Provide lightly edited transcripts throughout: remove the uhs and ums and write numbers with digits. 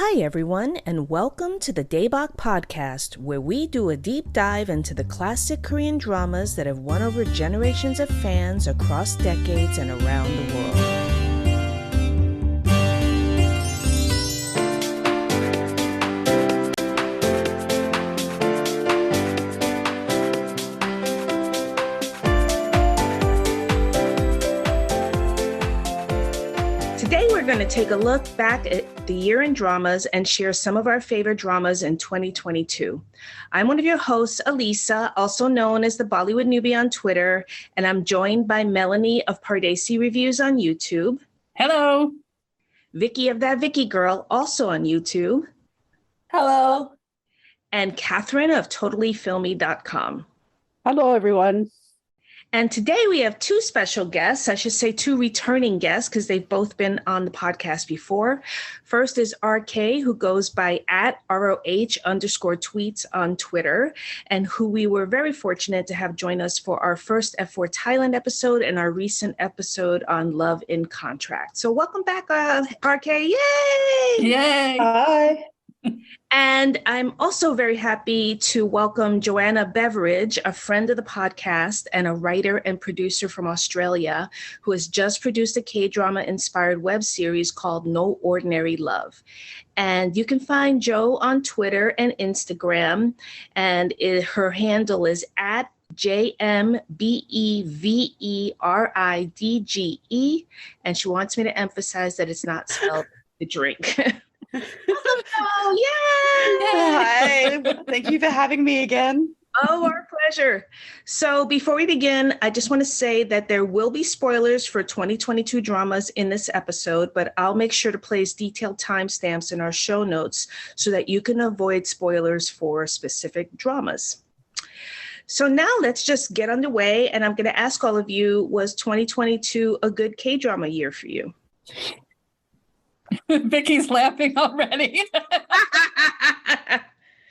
Hi, everyone, and welcome to the Daebak Podcast, where we do a deep dive into the classic Korean dramas that have won over generations of fans across decades and around the world. Today, we're going to take a look back at the year in dramas and share some of our favorite dramas in 2022. I'm one of your hosts, Alisa, also known as the Bollywood Newbie on Twitter, and I'm joined by Melanie of Pardesi Reviews on YouTube. Hello. Vicky of That Vicky Girl, also on YouTube. Hello. And Catherine of TotallyFilmy.com. Hello, everyone. And today we have two special guests, I should say two returning guests, because they've both been on the podcast before. First is RK, who goes by @ROH_tweets on Twitter, and who we were very fortunate to have join us for our first F4 Thailand episode and our recent episode on Love in Contract. So welcome back, RK. Yay! Yay! Hi. And I'm also very happy to welcome Joanna Beveridge, a friend of the podcast and a writer and producer from Australia, who has just produced a K-drama inspired web series called No Ordinary Love. And you can find Jo on Twitter and Instagram, and her handle is @JMBEVERIDGE, and she wants me to emphasize that it's not spelled the drink. Welcome, Jo. Yay! Hi. Thank you for having me again. Oh, our pleasure. So before we begin, I just want to say that there will be spoilers for 2022 dramas in this episode, but I'll make sure to place detailed timestamps in our show notes so that you can avoid spoilers for specific dramas. So now let's just get underway, and I'm going to ask all of you, was 2022 a good K-drama year for you? Vicky's laughing already.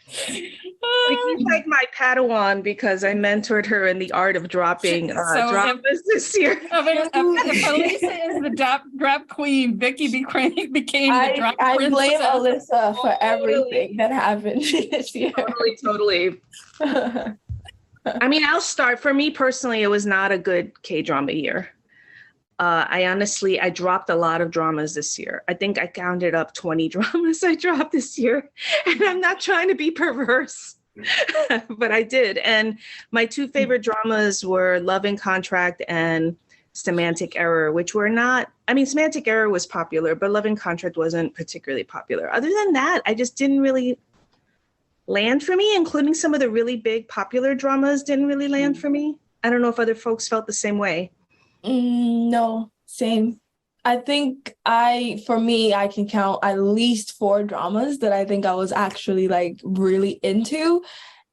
Vicky's like my Padawan because I mentored her in the art of dropping dramas this year. If Alisa is the drop queen, Vicky became the drop I princess. blame Alyssa for everything that happened this year. Totally. I mean, I'll start. For me personally, it was not a good K-drama year. I dropped a lot of dramas this year. I think I counted up 20 dramas I dropped this year, and I'm not trying to be perverse, but I did. And my two favorite dramas were Love in Contract and Semantic Error, which were not, I mean, Semantic Error was popular, but Love in Contract wasn't particularly popular. Other than that, I just didn't really land for me, including some of the really big popular dramas didn't really land for me. I don't know if other folks felt the same way. No, same. I think I can count at least 4 dramas that I think I was actually like really into.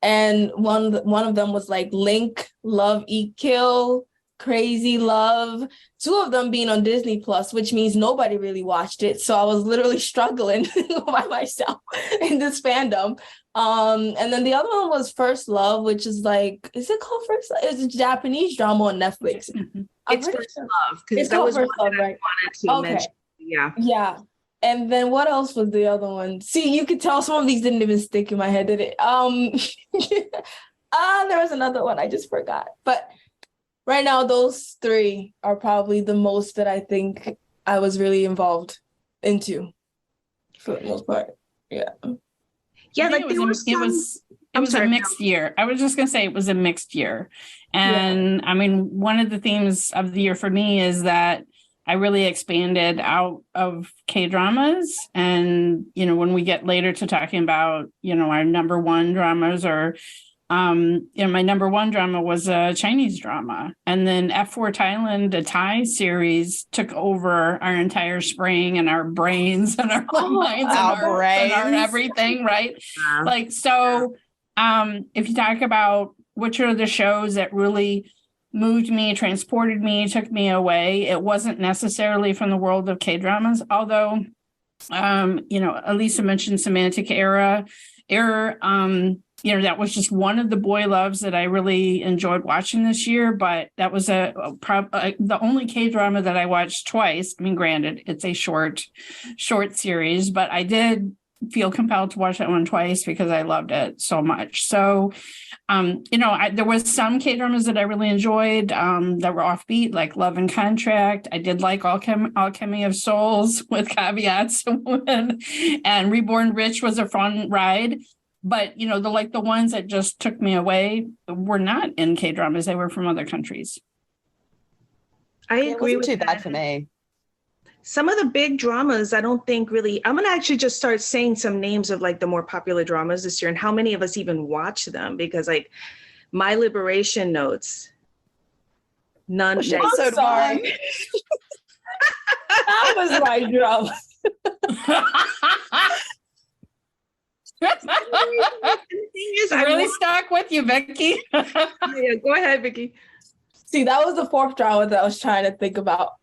And one of them was like Link, Love, Eat, Kill, Crazy Love, 2 of them being on Disney Plus, which means nobody really watched it. So I was literally struggling by myself in this fandom. And then the other one was First Love, which is like, is it called First Love? It's a Japanese drama on Netflix. It's First Love, because that was First one Love, that right? I wanted to mention. Yeah. And then what else was the other one? See, you could tell some of these didn't even stick in my head, did it? There was another one I just forgot. But right now, those 3 are probably the most that I think I was really involved into for the most part. Yeah. Yeah, like it was a mixed year. I was just going to say it was a mixed year. And I mean, one of the themes of the year for me is that I really expanded out of K-dramas. And, when we get later to talking about, our number one dramas or, my number one drama was a Chinese drama. And then F4 Thailand, a Thai series, took over our entire spring and our brains and our minds and our everything, right? If you talk about which are the shows that really moved me, transported me, took me away, it wasn't necessarily from the world of K-dramas, although, Alisa mentioned Semantic Error, that was just one of the boy loves that I really enjoyed watching this year, but that was the only K-drama that I watched twice. I mean, granted, it's a short series, but I did feel compelled to watch that one twice because I loved it so much. So, there was some K-dramas that I really enjoyed that were offbeat, like Love and Contract. I did like Alchemy of Souls with caveats, and Reborn Rich was a fun ride. But the ones that just took me away were not in K-dramas; they were from other countries. I agree with too that. bad for me. Some of the big dramas, I don't think really. I'm gonna actually just start saying some names of like the more popular dramas this year and how many of us even watch them, because like My Liberation Notes, none. Which episode why? That was my drama. The thing is, I really stuck with you, Becky. Yeah, go ahead, Vicky. See, that was the fourth drama that I was trying to think about.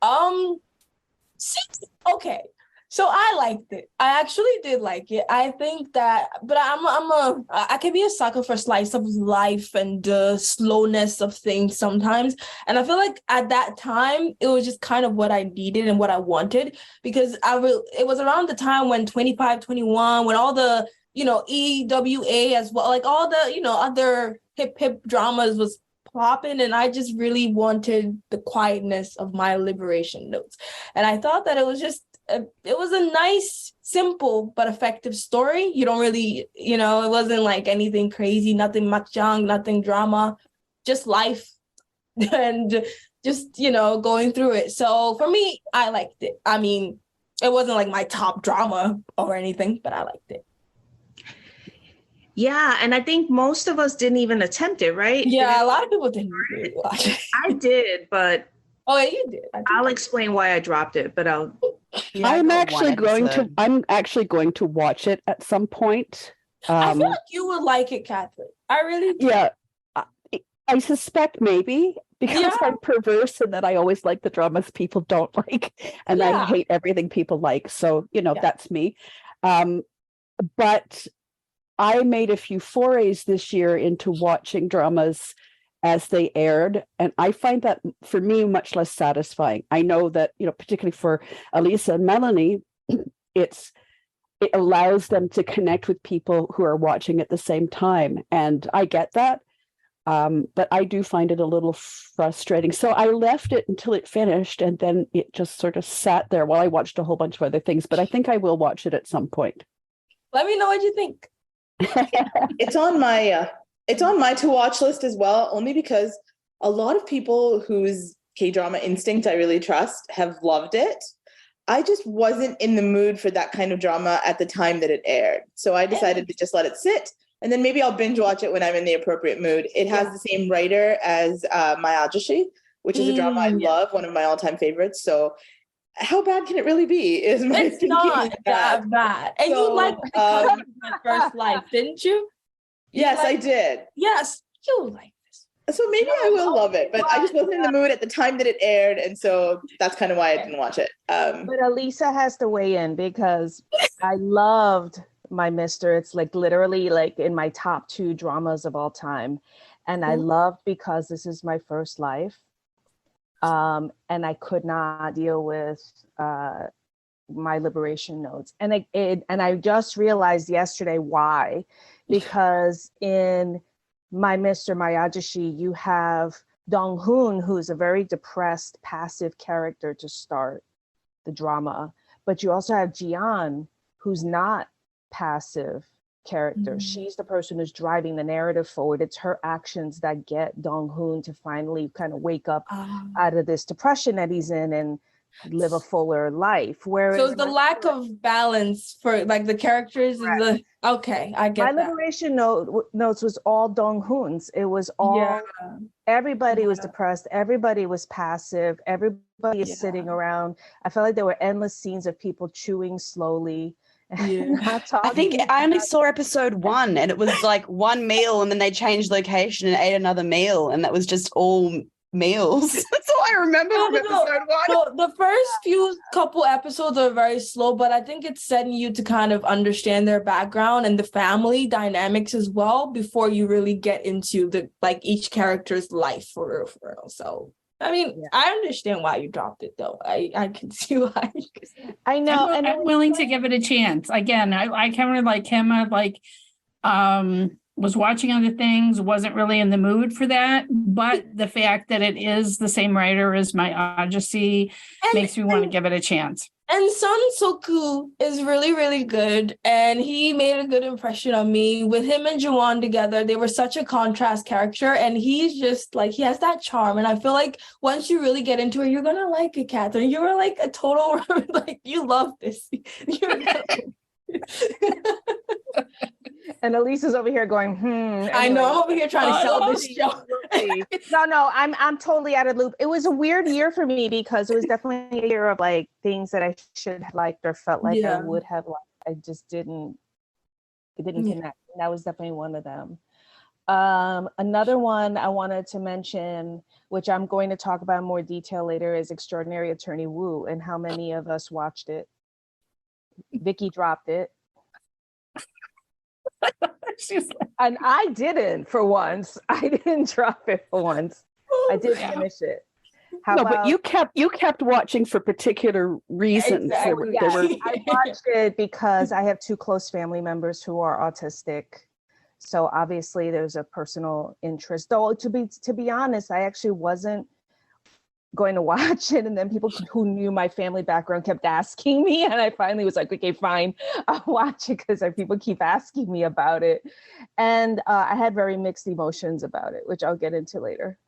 Okay. So I liked it. I actually did like it. I think that, but I can be a sucker for slice of life and the slowness of things sometimes. And I feel like at that time, it was just kind of what I needed and what I wanted, because it was around the time when 25-21, when all the, EWA as well, like all the, other hip dramas was popping, and I just really wanted the quietness of My Liberation Notes. And I thought that it was just, it was a nice, simple, but effective story. You don't really, it wasn't like anything crazy, nothing mahjong, nothing drama, just life and just, going through it. So for me, I liked it. I mean, it wasn't like my top drama or anything, but I liked it. Yeah, and I think most of us didn't even attempt it, right? Yeah, a lot of people didn't really watch it. I did, but oh, yeah, you did. I'll explain why I dropped it, but I'll. Yeah, I'm actually going to watch it at some point. I feel like you would like it, Catherine. I really do. Yeah, I suspect maybe because I'm perverse and that I always like the dramas people don't like, and I hate everything people like. So, that's me. But I made a few forays this year into watching dramas as they aired, and I find that for me much less satisfying. I know that, particularly for Elisa and Melanie, it allows them to connect with people who are watching at the same time, and I get that. But I do find it a little frustrating. So I left it until it finished, and then it just sort of sat there while I watched a whole bunch of other things. But I think I will watch it at some point. Let me know what you think. It's on my to watch list as well, only because a lot of people whose K-drama instinct I really trust have loved it. I just wasn't in the mood for that kind of drama at the time that it aired. So I decided to just let it sit, and then maybe I'll binge watch it when I'm in the appropriate mood. It has the same writer as Mayajashi, which is a drama I love, one of my all-time favorites. So how bad can it really be? Is my it's not that bad. And you liked because of My First Life, didn't you? Yes, I did. Yes, you like this. So maybe I will love it, but I just wasn't in the mood at the time that it aired, and so that's kind of why I didn't watch it. But Elisa has to weigh in because I loved My Mister. It's like literally like in my top 2 dramas of all time, and I loved Because This Is My First Life. And I could not deal with My Liberation Notes, and I just realized yesterday why, because in My Mr. Mayajashi you have Dong Hoon, who's a very depressed, passive character to start the drama, but you also have Jian, who's not passive character. She's the person who's driving the narrative forward. It's her actions that get Dong Hoon to finally kind of wake up out of this depression that he's in and live a fuller life. Whereas so the lack of balance for like the characters is okay, I get My that. Liberation Notes was all Dong Hoon's. It was all everybody was depressed, everybody was passive, everybody is sitting around. I felt like there were endless scenes of people chewing slowly. I think I only saw episode 1, and it was like one meal, and then they changed location and ate another meal, and that was just all meals. That's all I remember from episode 1. So the first few couple episodes are very slow, but I think it's setting you to kind of understand their background and the family dynamics as well before you really get into the like each character's life for real. So I mean, I understand why you dropped it, though. I can see why. I know, and I'm willing to give it a chance. Again, I kind of like him. Was watching other things, wasn't really in the mood for that. But the fact that it is the same writer as My Odyssey makes me want to give it a chance. And Son Soku is really, really good. And he made a good impression on me. With him and Jawan together, they were such a contrast character. And he's just like, he has that charm. And I feel like once you really get into it, you're going to like it, Catherine. You were like a total, like, you love this. And Elise is over here going, Anyway. I know, I'm over here trying to sell this show. No, I'm totally out of the loop. It was a weird year for me because it was definitely a year of like things that I should have liked or felt like I would have liked. I just didn't. It didn't connect. And that was definitely one of them. Another one I wanted to mention, which I'm going to talk about in more detail later, is Extraordinary Attorney Woo, and how many of us watched it. Vicky dropped it. And I didn't for once. I didn't drop it for once. I did finish it. But you kept watching for particular reasons. Exactly. I watched it because I have 2 close family members who are autistic. So obviously there's a personal interest. Though to be honest, I actually wasn't going to watch it, and then people who knew my family background kept asking me, and I finally was like, okay, fine, I'll watch it because people keep asking me about it. And I had very mixed emotions about it, which I'll get into later.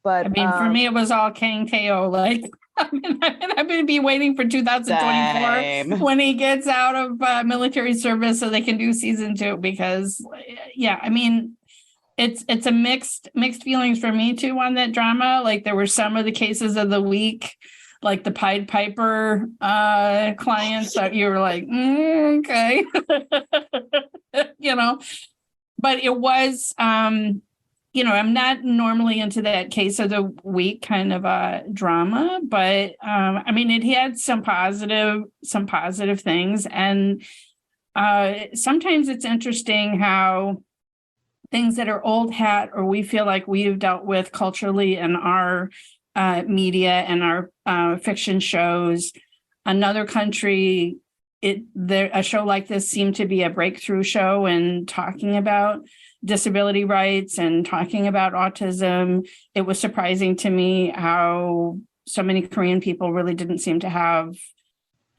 But I mean, for me, it was all Kang Teo. Like, I'm going to be waiting for 2024 when he gets out of military service so they can do season 2. Because, I mean, it's a mixed feelings for me too on that drama. Like, there were some of the cases of the week, like the Pied Piper clients that you were like, okay, but it was, I'm not normally into that case of the week kind of drama, but I mean, it had some positive things. And sometimes it's interesting how things that are old hat or we feel like we've dealt with culturally in our media and our fiction shows, another country, a show like this seemed to be a breakthrough show in talking about disability rights and talking about autism. It was surprising to me how so many Korean people really didn't seem to have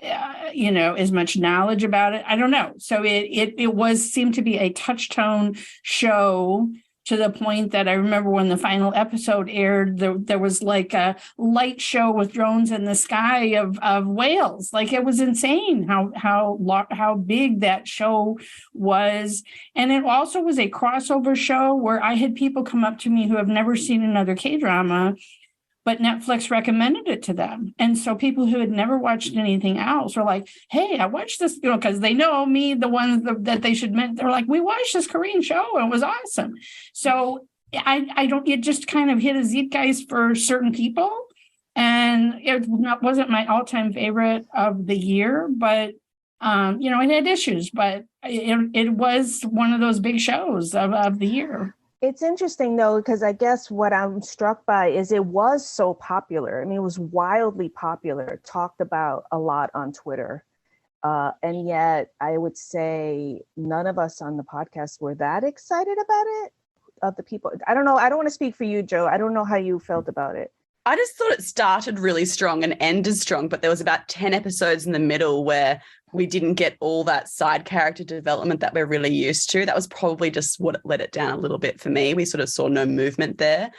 as much knowledge about it. I don't know. So it seemed to be a touch-tone show, to the point that I remember when the final episode aired, there was like a light show with drones in the sky of whales. Like, it was insane how big that show was. And it also was a crossover show where I had people come up to me who have never seen another K-drama, but Netflix recommended it to them. And so people who had never watched anything else were like, hey, I watched this, because they know me, the ones that they should meant. They're like, we watched this Korean show and it was awesome. So it just kind of hit a zeitgeist for certain people. And it wasn't my all-time favorite of the year, but it had issues, but it was one of those big shows of the year. It's interesting, though, because I guess what I'm struck by is it was so popular. I mean, it was wildly popular, talked about a lot on Twitter. And yet I would say none of us on the podcast were that excited about it, of the people. I don't know. I don't want to speak for you, Joe. I don't know how you felt about it. I just thought it started really strong and ended strong, but there was about 10 episodes in the middle where we didn't get all that side character development that we're really used to. That was probably just what let it down a little bit for me. We sort of saw no movement there.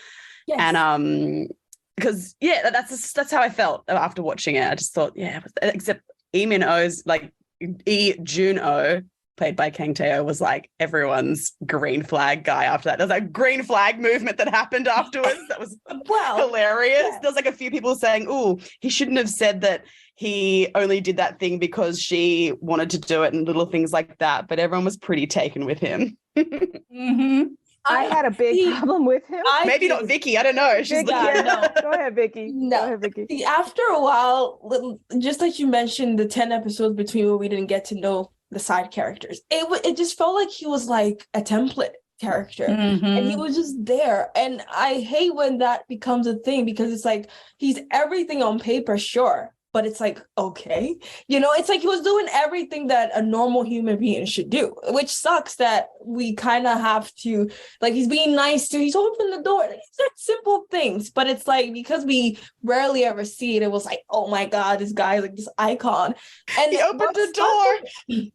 Yes. And because that's how I felt after watching it. I just thought, except Lee Min-ho's, like, Jun-oh, played by Kang Tae-oh, was like everyone's green flag guy after that. There was a green flag movement that happened afterwards. That was hilarious. Yeah. There was like a few people saying, oh, he shouldn't have said that he only did that thing because she wanted to do it, and little things like that. But everyone was pretty taken with him. Mm-hmm. I had a big problem with him. Maybe not Vicky. I don't know. She's Go ahead, Vicky. No. Go ahead, Vicky. See, after a while, just like you mentioned, the 10 episodes between where we didn't get to know the side characters, it just felt like he was like a template. character. And he was just there. And I hate when that becomes a thing, because it's like he's everything on paper, sure, but it's like, okay, it's like he was doing everything that a normal human being should do, which sucks that we kind of have to, like, he's being nice to, he's opening the door, like, it's that simple things, but it's like, because we rarely ever see it, it was like, oh my God, this guy is like this icon. And he opened the door.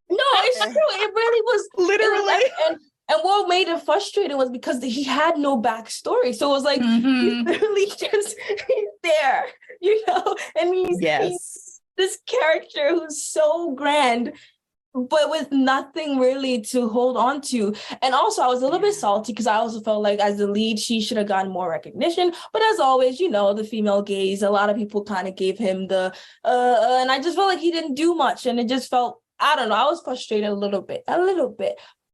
No, it's true. It really was literally. And what made it frustrating was because he had no backstory. So it was like, he's literally just he's there, and he's this character who's so grand, but with nothing really to hold on to. And also, I was a little bit salty because I also felt like as the lead, she should have gotten more recognition. But as always, the female gaze, a lot of people kind of gave him the, and I just felt like he didn't do much. And it just felt, I don't know, I was frustrated a little bit.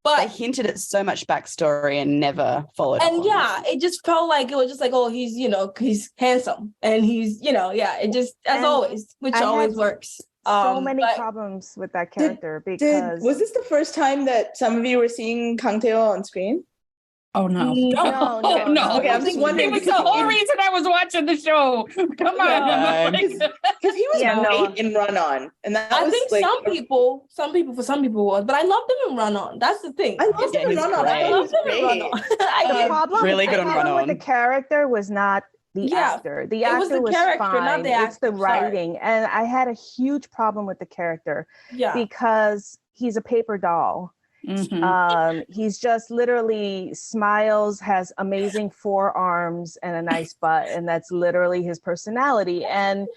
But they hinted at so much backstory and never followed up. And it just felt like it was just like, oh, he's, he's handsome and he's, it just, as always, which always works. So many problems with that character was this the first time that some of you were seeing Kang Tae-ho on screen? Oh, no. No. Okay, I'm just wondering. It was the whole reason I was watching the show. Come on. Because he was great in Run On. And that I was think like, some people was, but I loved him in Run On. That's the thing. I loved him in Run On. I loved him in Run On. The problem really good on Run On. with the character was not the actor. The actor was the character, fine. Not the actor. It's the writing. And I had a huge problem with the character because he's a paper doll. He's just literally smiles, has amazing forearms and a nice butt, and that's literally his personality. And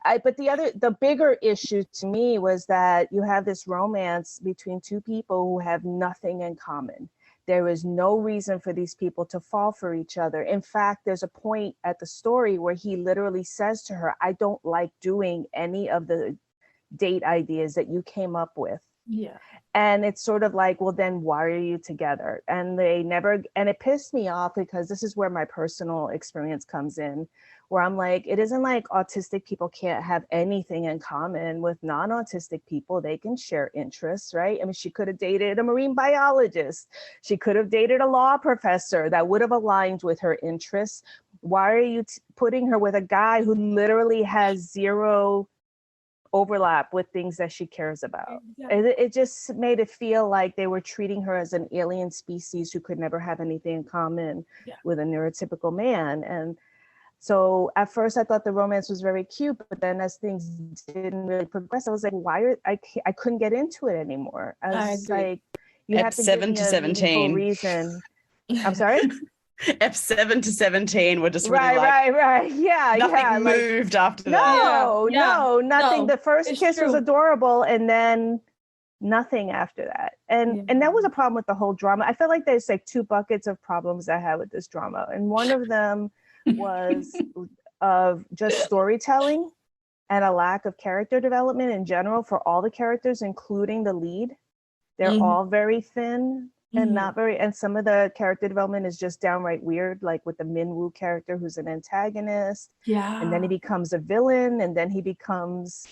but the bigger issue to me was that you have this romance between two people who have nothing in common. There is no reason for these people to fall for each other. In fact, there's a point at the story where he literally says to her, I don't like doing any of the date ideas that you came up with. Yeah. And it's sort of like, well, then why are you together? And it pissed me off because this is where my personal experience comes in, where I'm like, it isn't like autistic people can't have anything in common with non-autistic people. They can share interests, right? I mean, she could have dated a marine biologist. She could have dated a law professor that would have aligned with her interests. Why are you putting her with a guy who literally has zero overlap with things that she cares about? It just made it feel like they were treating her as an alien species who could never have anything in common with a neurotypical man. And so at first I thought the romance was very cute, but then as things didn't really progress, I was like, I couldn't get into it anymore. I was like, you have to 7 to 17 reason. I'm sorry? F7 to 17 were just right. Yeah. Nothing moved after that. No, nothing. No, the first kiss was adorable, and then nothing after that. And that was a problem with the whole drama. I felt like there's like two buckets of problems I had with this drama. And one of them was of just storytelling and a lack of character development in general for all the characters, including the lead. They're all very thin. And and some of the character development is just downright weird, like with the Min-woo character who's an antagonist. Yeah. And then he becomes a villain, and then he becomes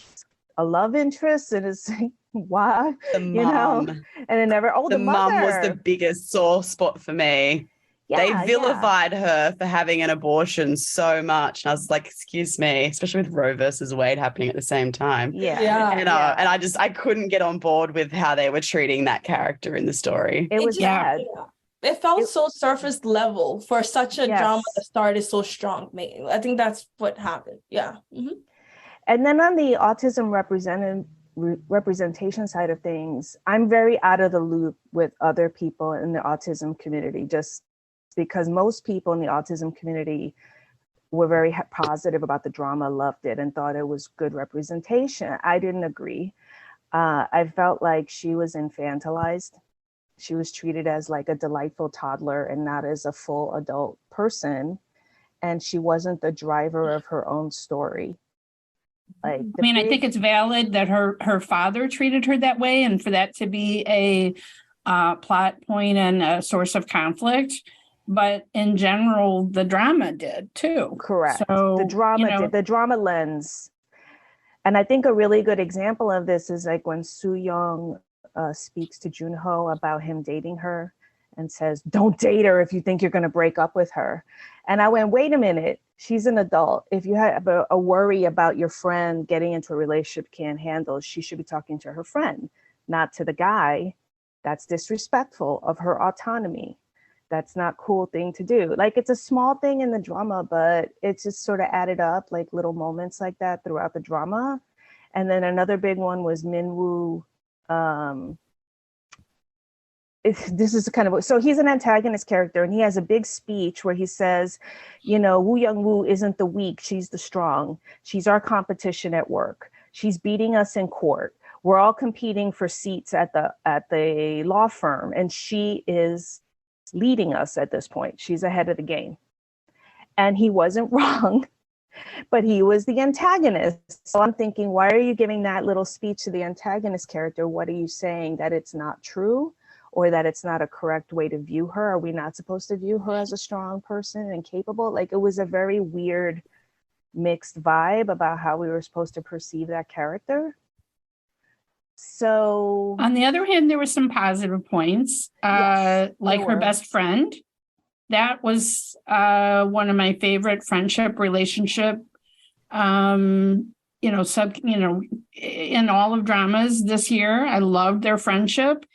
a love interest, and it's like, why? The mom. And it never, the mom was the biggest sore spot for me. They vilified her for having an abortion so much. And I was like, excuse me, especially with Roe versus Wade happening at the same time. And I couldn't get on board with how they were treating that character in the story. It was bad. It felt so surface level for such a drama that started so strong. I think that's what happened. Yeah. And then on the autism representation side of things, I'm very out of the loop with other people in the autism community, just because most people in the autism community were very positive about the drama, loved it, and thought it was good representation. I didn't agree. I felt like she was infantilized. She was treated as like a delightful toddler and not as a full adult person. And she wasn't the driver of her own story. Like, I think it's valid that her father treated her that way, and for that to be a plot point and a source of conflict. But in general, the drama did too. Correct. So, the drama did, the drama lens. And I think a really good example of this is like when Soo Young speaks to Junho about him dating her. and says, "Don't date her if you think you're going to break up with her." And I went, wait a minute, she's an adult. If you have a worry about your friend getting into a relationship can't handle, she should be talking to her friend, not to the guy. That's disrespectful of her autonomy. That's not a cool thing to do. Like, it's a small thing in the drama, but it's just sort of added up, like little moments like that throughout the drama. And then another big one was Minwoo. This is kind of, so he's an antagonist character, and he has a big speech where he says, you know, Woo Young Woo isn't the weak, she's the strong. She's our competition at work. She's beating us in court. We're all competing for seats at the law firm, and she is leading us at this point. She's ahead of the game. And he wasn't wrong, but he was the antagonist. So I'm thinking, why are you giving that little speech to the antagonist character? What are you saying? That it's not true, or that it's not a correct way to view her? Are we not supposed to view her as a strong person and capable? Like, it was a very weird mixed vibe about how we were supposed to perceive that character. So on the other hand, there were some positive points, yes, like her best friend. That was one of my favorite friendship relationship, in all of dramas this year. I loved their friendship,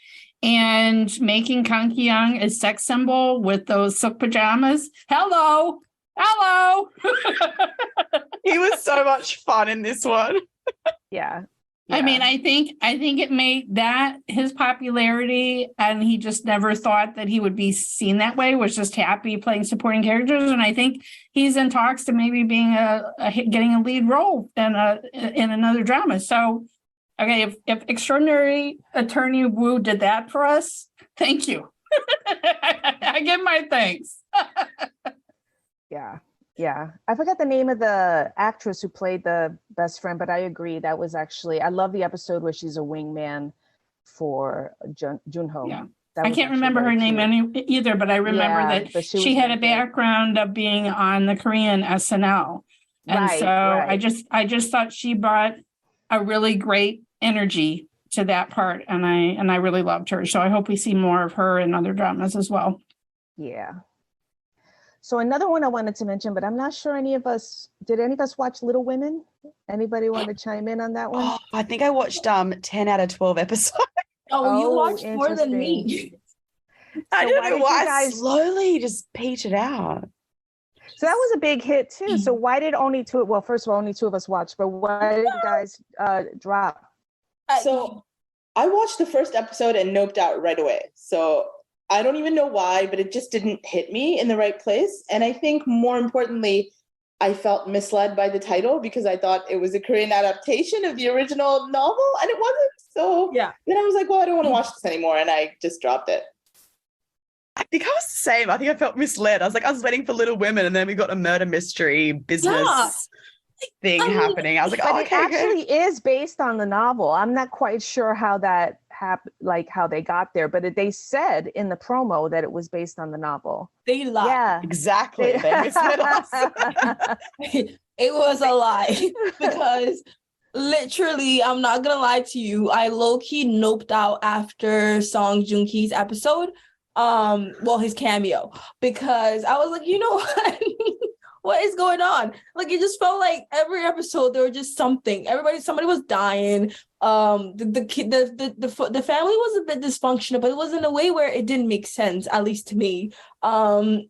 and making Kang Ki-young a sex symbol with those silk pajamas. Hello. He was so much fun in this one. Yeah. I mean, I think it made that his popularity, and he just never thought that he would be seen that way, was just happy playing supporting characters. And I think he's in talks to maybe being getting a lead role in another drama. So, okay, if Extraordinary Attorney Woo did that for us, thank you. I give my thanks. Yeah. I forgot the name of the actress who played the best friend, but I agree. That was actually, I love the episode where she's a wingman for Junho. Yeah. I can't remember her name either, but I remember that she had a background of being on the Korean SNL. And I just thought she brought a really great energy to that part. And I really loved her. So I hope we see more of her in other dramas as well. Yeah. So another one I wanted to mention, but I'm not sure did any of us watch Little Women? Anybody want to chime in on that one? Oh, I think I watched 10 out of 12 episodes. Oh, you watched more than me. I don't know why I slowly just petered out. So that was a big hit too. So why did only two of us watch, but why did you guys drop? So I watched the first episode and noped out right away. So I don't even know why, but it just didn't hit me in the right place. And I think more importantly, I felt misled by the title because I thought it was a Korean adaptation of the original novel, and it wasn't. So then I was like, well, I don't want to watch this anymore. And I just dropped it. I think I was the same. I think I felt misled. I was waiting for Little Women, and then we got a murder mystery business thing happening. I was like, but it actually is based on the novel. I'm not quite sure how that happened, like how they got there, but they said in the promo that it was based on the novel. They lied. Yeah, exactly. They misled us. It was a lie because literally, I'm not gonna lie to you, I low-key noped out after Song Joong-ki's episode, his cameo, because I was like, you know what? What is going on? Like, it just felt like every episode there was just something. Somebody was dying. The family was a bit dysfunctional, but it was in a way where it didn't make sense, at least to me. And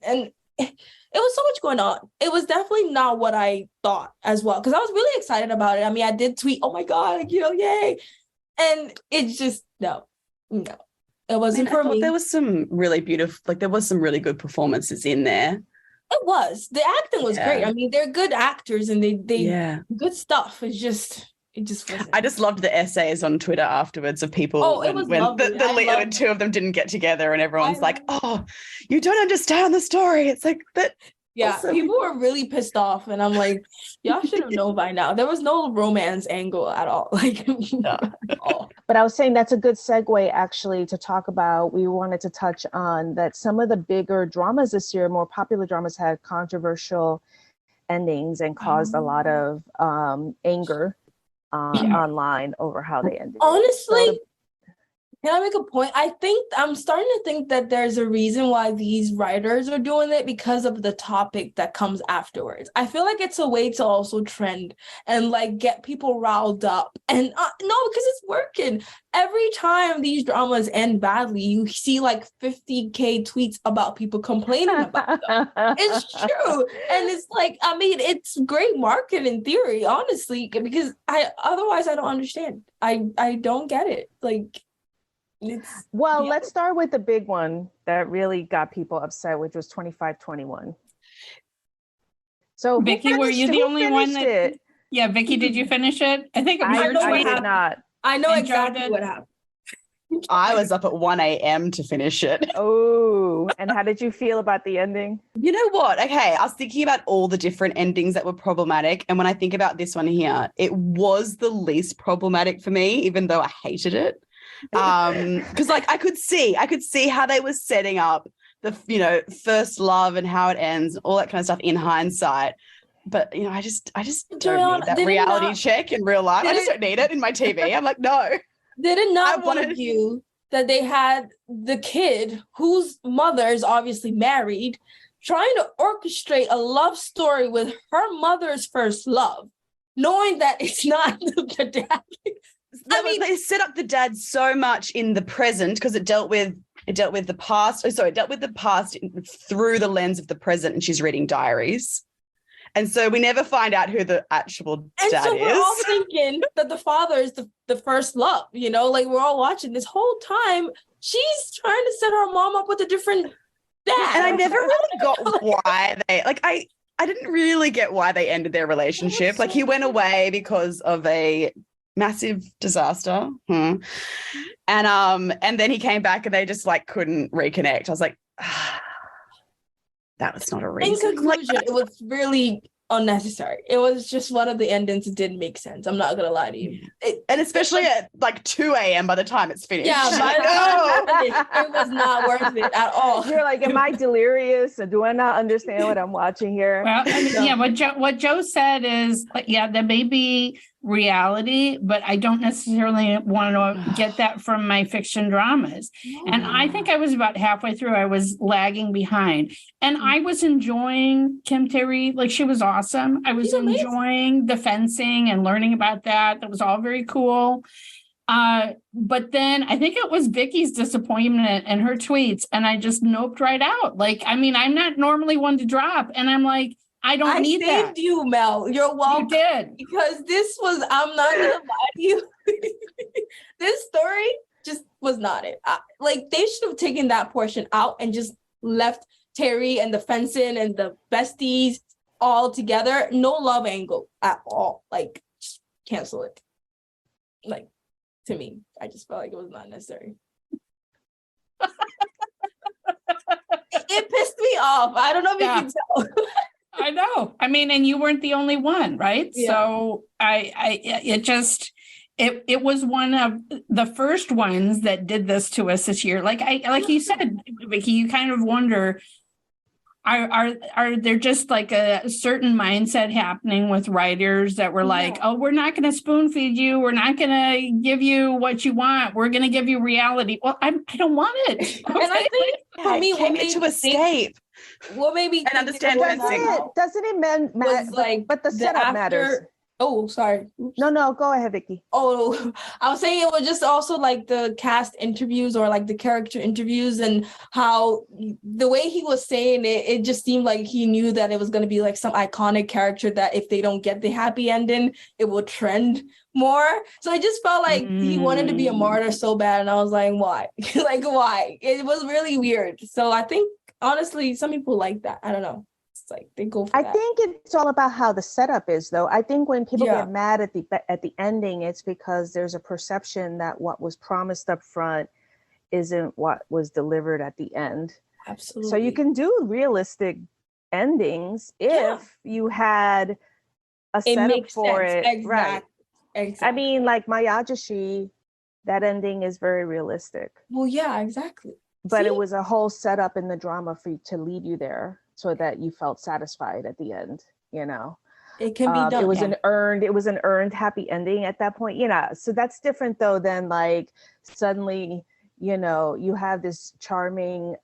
it was so much going on. It was definitely not what I thought as well, because I was really excited about it. I mean, I did tweet, "Oh my god, like, yay!" And it's just no, it wasn't for me. There was some really beautiful, there was some really good performances in there. It was. The acting was great. I mean, they're good actors and they good stuff. It just wasn't. I just loved the essays on Twitter afterwards of people when the two of them didn't get together and everyone's like, "Oh, you don't understand the story." It's like, but people were really pissed off, and I'm like, y'all should have known by now. There was no romance angle at all. At all. But I was saying that's a good segue actually to talk about. We wanted to touch on that some of the bigger dramas this year, more popular dramas, had controversial endings and caused a lot of anger online over how they ended. Honestly, Can I make a point? I think I'm starting to think that there's a reason why these writers are doing it because of the topic that comes afterwards. I feel like it's a way to also trend and like get people riled up. And no, because it's working. Every time these dramas end badly, you see like 50K tweets about people complaining about them. It's true. And it's like, I mean, it's great marketing in theory, honestly, because otherwise I don't understand. I don't get it. Like, let's start with the big one that really got people upset, which was 2521. So Vicky, were you the only one that it? Yeah, Vicky, did you finish it? I think it was your tweet. I did not. I know exactly what happened. I was up at 1 a.m. to finish it. Oh, and how did you feel about the ending? You know what? Okay, I was thinking about all the different endings that were problematic. And when I think about this one here, it was the least problematic for me, even though I hated it. Because like I could see how they were setting up the, you know, first love and how it ends, all that kind of stuff in hindsight. But, you know, I just don't need that reality check in real life. I just don't need it in my TV. I'm like, no. Did it not bug you that they had the kid whose mother is obviously married trying to orchestrate a love story with her mother's first love, knowing that it's not the dad? I mean, they set up the dad so much in the present because it dealt with the past. Oh, sorry, it dealt with the past through the lens of the present, and she's reading diaries. And so we never find out who the actual dad is. And so we're all thinking that the father is the first love, you know, like we're all watching this whole time. She's trying to set her mom up with a different dad. And I never really got why they, like, I didn't really get why they ended their relationship. Like he went away because of a massive disaster. And then he came back and they just like couldn't reconnect. I was like, that was not a reason. In conclusion, it was really unnecessary. It was just one of the endings that didn't make sense. I'm not gonna lie to you. And especially at like 2 a.m. by the time it's finished. Yeah, it was not worth it at all. You're like, am I delirious? Or do I not understand what I'm watching here? Well, I mean, yeah, what Joe said is, yeah, there may be reality, but I don't necessarily want to get that from my fiction dramas. And I think I was about halfway through. I was lagging behind. And I was enjoying Kim Terry. Like, she was awesome. I was enjoying the fencing and learning about that. That was all very cool. But then I think it was Vicky's disappointment and her tweets, and I just noped right out. Like, I mean, I'm not normally one to drop, and I'm like, I don't need that. I saved you, Mel. You're welcome. You did. Because this was, I'm not going to lie to you. This story just was not it. Like, they should have taken that portion out and just left Terry and the fencing and the besties all together. No love angle at all. Like, just cancel it. Like, to me, I just felt like it was not necessary. It pissed me off. I don't know if you can tell. I know. I mean, and you weren't the only one, right? Yeah. So it was one of the first ones that did this to us this year. Like you said, Vicky, you kind of wonder, are there just like a certain mindset happening with writers that were like, oh, we're not going to spoon feed you. We're not going to give you what you want. We're going to give you reality. Well, I don't want it. Okay? And I think for me, what made to escape. What made me and understand doesn't it matter? Like, but the setup matters. Oh, sorry. Oops. No, go ahead, Vicky. Oh, I was saying it was just also like the cast interviews or like the character interviews, and how the way he was saying it, it just seemed like he knew that it was going to be like some iconic character that if they don't get the happy ending, it will trend more. So I just felt like he wanted to be a martyr so bad, and I was like, why? Like, why? It was really weird. So I think honestly, some people like that. I don't know. It's like they go for that. I think it's all about how the setup is, though. I think when people get mad at the ending, it's because there's a perception that what was promised up front isn't what was delivered at the end. Absolutely. So you can do realistic endings if you had a setup for it. Exactly. Right. Exactly. I mean, like Mayajashi, that ending is very realistic. Well, yeah, exactly. But it was a whole setup in the drama for you to lead you there so that you felt satisfied at the end, you know. It can be done. It was an earned happy ending at that point, you know. So that's different though than like suddenly you know, you have this charming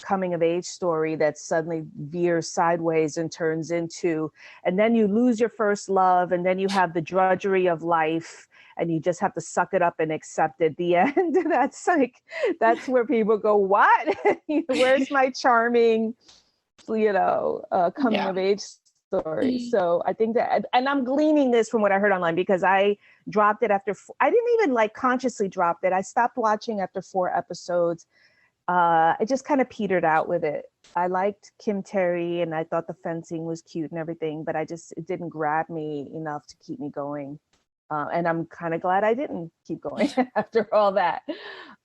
coming of age story that suddenly veers sideways and turns into, and then you lose your first love, and then you have the drudgery of life, and you just have to suck it up and accept it. The end. That's where people go, what? Where's my charming, you know, coming of age story? So I think that, and I'm gleaning this from what I heard online, because I dropped it after, I didn't even like consciously drop it. I stopped watching after 4 episodes. I just kind of petered out with it. I liked Kim Terry and I thought the fencing was cute and everything, but it didn't grab me enough to keep me going. And I'm kind of glad I didn't keep going after all that.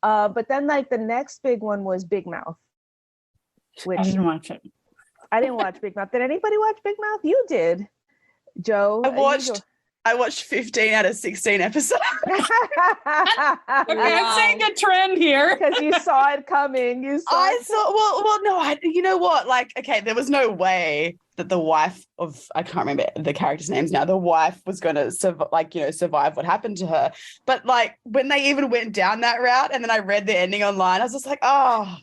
But then like the next big one was Big Mouth. Which I didn't watch it. I didn't watch Big Mouth. Did anybody watch Big Mouth? You did, Joe. I watched 15 out of 16 episodes. Okay, I'm seeing a trend here. Because you saw it coming. You saw you know what? Like, okay, there was no way that the wife of, I can't remember the characters' names now, the wife was going to survive what happened to her. But like when they even went down that route and then I read the ending online, I was just like, oh,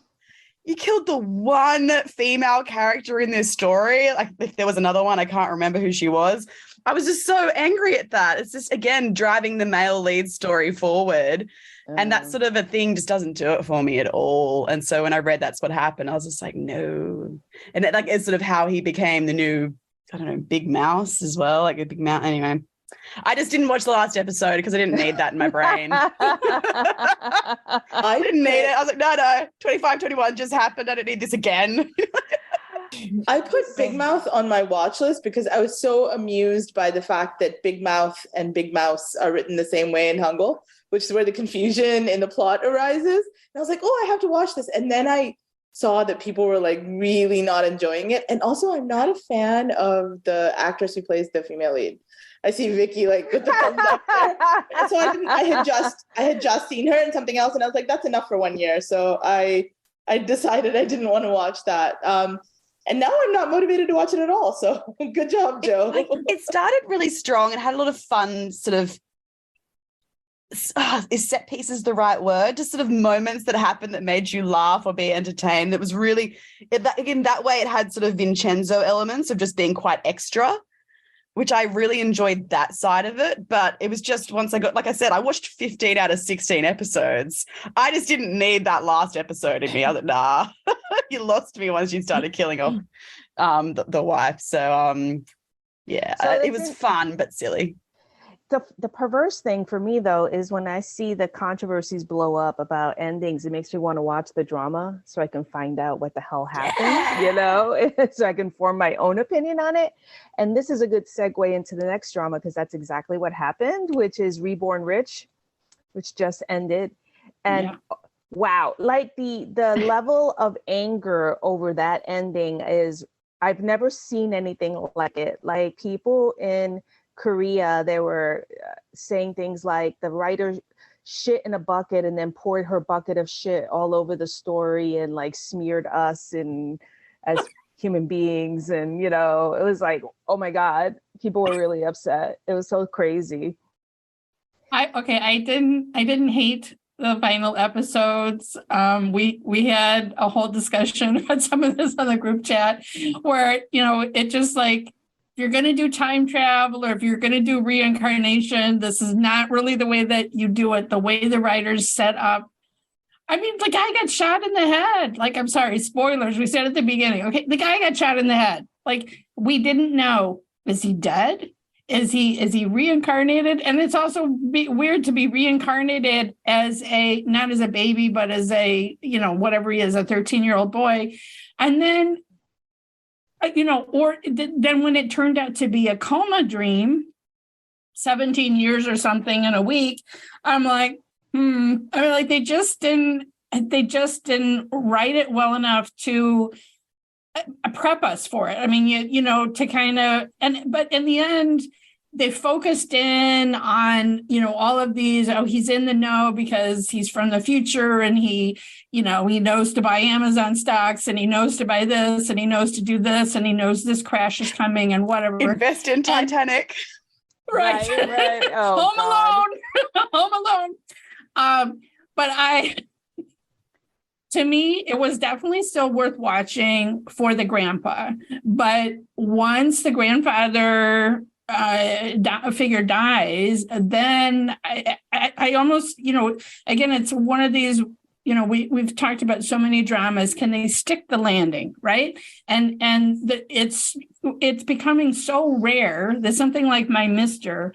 you killed the one female character in this story. Like if there was another one, I can't remember who she was. I was just so angry at that. It's just, again, driving the male lead story forward. And that sort of a thing just doesn't do it for me at all. And so when I read that's what happened, I was just like, no. And it, like, it's sort of how he became the new, I don't know, big mouse as well, like a big mouse. Anyway, I just didn't watch the last episode because I didn't need that in my brain. I didn't need it. I was like, no, 25, 21 just happened. I don't need this again. I put Big Mouth on my watch list because I was so amused by the fact that Big Mouth and Big Mouse are written the same way in Hangul, which is where the confusion in the plot arises. And I was like, oh, I have to watch this. And then I saw that people were like really not enjoying it. And also I'm not a fan of the actress who plays the female lead. I see Vicky like with the thumbs up there. And so I had just seen her in something else and I was like, that's enough for 1 year. So I decided I didn't want to watch that. And now I'm not motivated to watch it at all. So good job, Joe. It started really strong and had a lot of fun sort of, is set pieces the right word? Just sort of moments that happened that made you laugh or be entertained. It was really, in that way, it had sort of Vincenzo elements of just being quite extra, which I really enjoyed that side of it. But it was just once I got, like I said, I watched 15 out of 16 episodes. I just didn't need that last episode in me. I was like, nah, you lost me once you started killing off the wife. So, it was fun but silly. The perverse thing for me, though, is when I see the controversies blow up about endings, it makes me want to watch the drama so I can find out what the hell happened, you know, so I can form my own opinion on it. And this is a good segue into the next drama because that's exactly what happened, which is Reborn Rich, which just ended. And wow, like the level of anger over that ending is, I've never seen anything like it. Like people in Korea, they were saying things like the writer shit in a bucket and then poured her bucket of shit all over the story and like smeared us and as human beings. And, you know, it was like, oh my God, people were really upset. It was so crazy. I didn't hate the final episodes. We had a whole discussion about some of this on the group chat where, you know, it just like, if you're going to do time travel or if you're going to do reincarnation, this is not really the way that you do it, the way the writers set up. I mean, the guy got shot in the head. Like, I'm sorry, spoilers. We said at the beginning, okay, the guy got shot in the head. Like, we didn't know, is he dead? Is he reincarnated? And it's also weird to be reincarnated as not as a baby, but as a, you know, whatever he is, a 13-year-old boy. And then, you know, or then when it turned out to be a coma dream, 17 years or something in a week, I'm like, I mean, like they just didn't write it well enough to prep us for it. I mean, you know, to kind of, but in the end, they focused in on, you know, all of these, oh, he's in the know because he's from the future and he, you know, he knows to buy Amazon stocks and he knows to buy this and he knows to do this and he knows this crash is coming and whatever. Invest in Titanic. Right. Oh, Home Alone. to me, it was definitely still worth watching for the grandpa. But once the grandfather figure dies, then I almost, again, it's one of these, we've talked about so many dramas. Can they stick the landing, right? It's becoming so rare that something like My Mister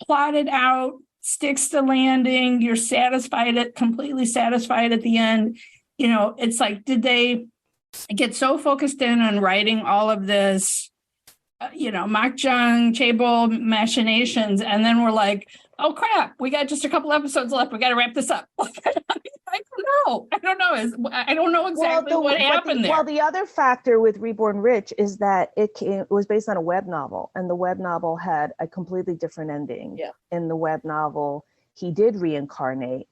plotted out, sticks the landing, you're completely satisfied at the end. It's like, did they get so focused in on writing all of this, makjang, chaebol machinations, and then we're like, oh crap, we got just a couple episodes left. We got to wrap this up. I don't know. I don't know exactly what happened there. Well, the other factor with Reborn Rich is that it was based on a web novel, and the web novel had a completely different ending. Yeah. In the web novel, he did reincarnate,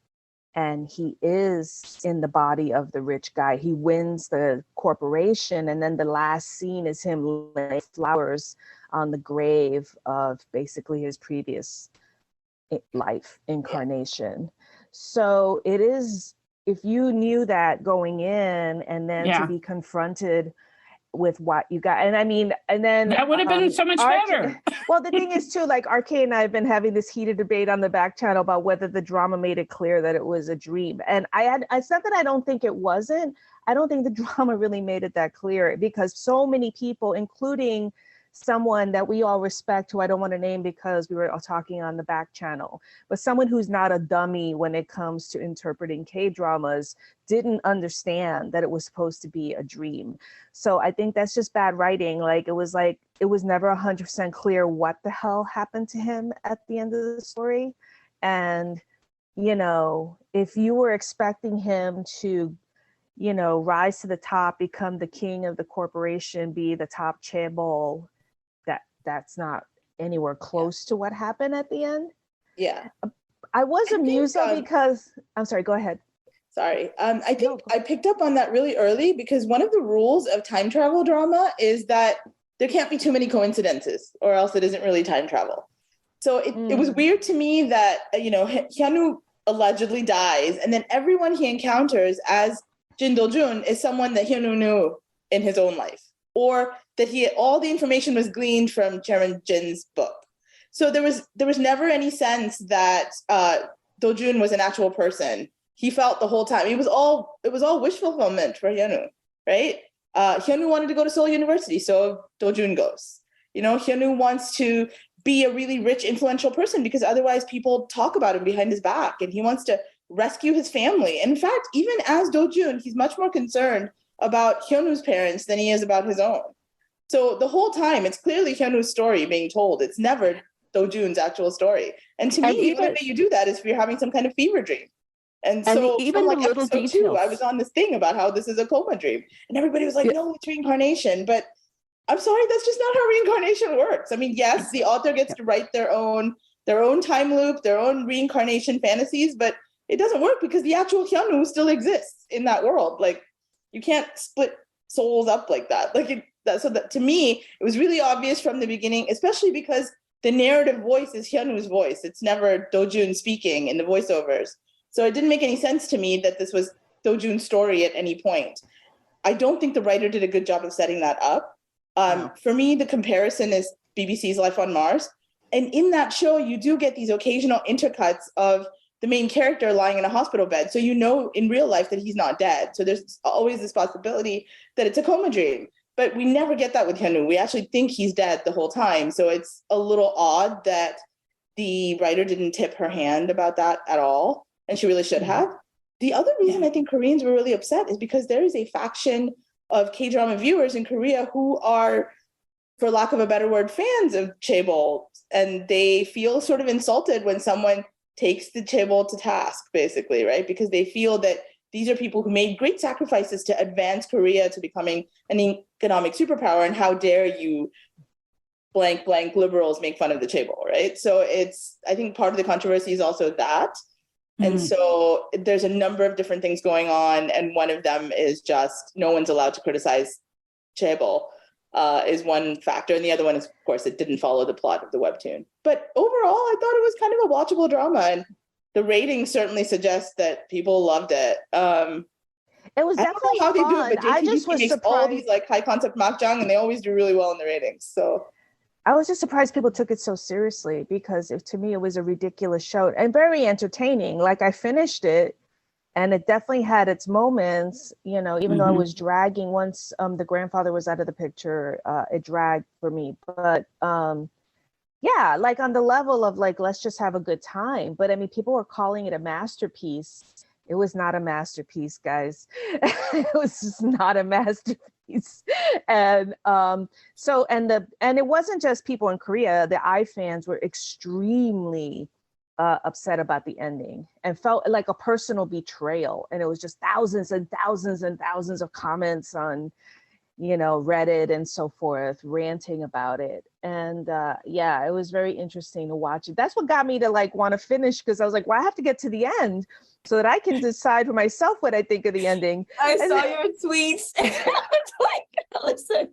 and he is in the body of the rich guy. He wins the corporation, and then the last scene is him laying flowers on the grave of basically his previous life incarnation. So it is, if you knew that going in, and then to be confronted with what you got, and then that would have been so much better. Well, the thing is too, like RK and I have been having this heated debate on the back channel about whether the drama made it clear that it was a dream. And I said that I don't think it wasn't. I don't think the drama really made it that clear, because so many people, including someone that we all respect, who I don't want to name because we were all talking on the back channel, but someone who's not a dummy when it comes to interpreting K-dramas, didn't understand that it was supposed to be a dream. So I think that's just bad writing. Like it was never 100% clear what the hell happened to him at the end of the story. And, if you were expecting him to, rise to the top, become the king of the corporation, be the top chaebol, that's not anywhere close to what happened at the end. Yeah. I was amused because, I'm sorry, go ahead. Sorry. I think I picked up on that really early, because one of the rules of time travel drama is that there can't be too many coincidences, or else it isn't really time travel. So it was weird to me that, Hyunwoo allegedly dies, and then everyone he encounters as Jin Do-jun is someone that Hyunwoo knew in his own life, or that all the information was gleaned from Chairman Jin's book. So there was never any sense that Do-jun was an actual person. He felt the whole time. It was all wish fulfillment for Hyunwoo, right? Hyunwoo wanted to go to Seoul University, so Do-jun goes. Hyunwoo wants to be a really rich, influential person, because otherwise people talk about him behind his back, and he wants to rescue his family. And in fact, even as Do-jun, he's much more concerned about Hyunwoo's parents than he is about his own. So the whole time, it's clearly Hyunwoo's story being told. It's never Do-jun's actual story. And to me, the only way you do that is if you're having some kind of fever dream. And so even from the little episode details. 2, I was on this thing about how this is a coma dream. And everybody was like, no, it's reincarnation. But I'm sorry, that's just not how reincarnation works. Yes, the author gets to write their own time loop, their own reincarnation fantasies, but it doesn't work because the actual Hyunwoo still exists in that world. Like, you can't split souls up like that. So that, to me, it was really obvious from the beginning, especially because the narrative voice is Hyunwoo's voice. It's never Do-jun speaking in the voiceovers. So it didn't make any sense to me that this was Do-jun's story at any point. I don't think the writer did a good job of setting that up. For me, the comparison is BBC's Life on Mars. And in that show, you do get these occasional intercuts of the main character lying in a hospital bed. So in real life that he's not dead. So there's always this possibility that it's a coma dream. But we never get that with Hyunwoo. We actually think he's dead the whole time. So it's a little odd that the writer didn't tip her hand about that at all. And she really should have. The other reason I think Koreans were really upset is because there is a faction of K-drama viewers in Korea who are, for lack of a better word, fans of chaebol. And they feel sort of insulted when someone takes the chaebol to task, basically, right? Because they feel that these are people who made great sacrifices to advance Korea to becoming an economic superpower, and how dare you blank liberals make fun of the chaebol, right? So I think part of the controversy is also that. And so there's a number of different things going on, and one of them is just no one's allowed to criticize chaebol is one factor, and the other one is, of course, it didn't follow the plot of the webtoon. But overall, I thought it was kind of a watchable drama, and the ratings certainly suggest that people loved it. It was I don't definitely know how they do fun. it, but I JTBC just was makes all surprised. these like high concept mahjong, and they always do really well in the ratings. So I was just surprised people took it so seriously, because to me it was a ridiculous show and very entertaining. Like, I finished it, and it definitely had its moments, you know, even though it was dragging. Once the grandfather was out of the picture, it dragged for me. But yeah, like on the level of like, let's just have a good time. But I mean, people were calling it a masterpiece. It was not a masterpiece, guys. It was just not a masterpiece. And and it wasn't just people in Korea. The fans were extremely upset about the ending and felt like a personal betrayal. And it was just thousands and thousands and thousands of comments on, you know, Reddit and so forth, ranting about it. And yeah, it was very interesting to watch it. That's what got me to like want to finish, because I was like, well, I have to get to the end so that I can decide for myself what I think of the ending. I saw your tweets. I was like, listen.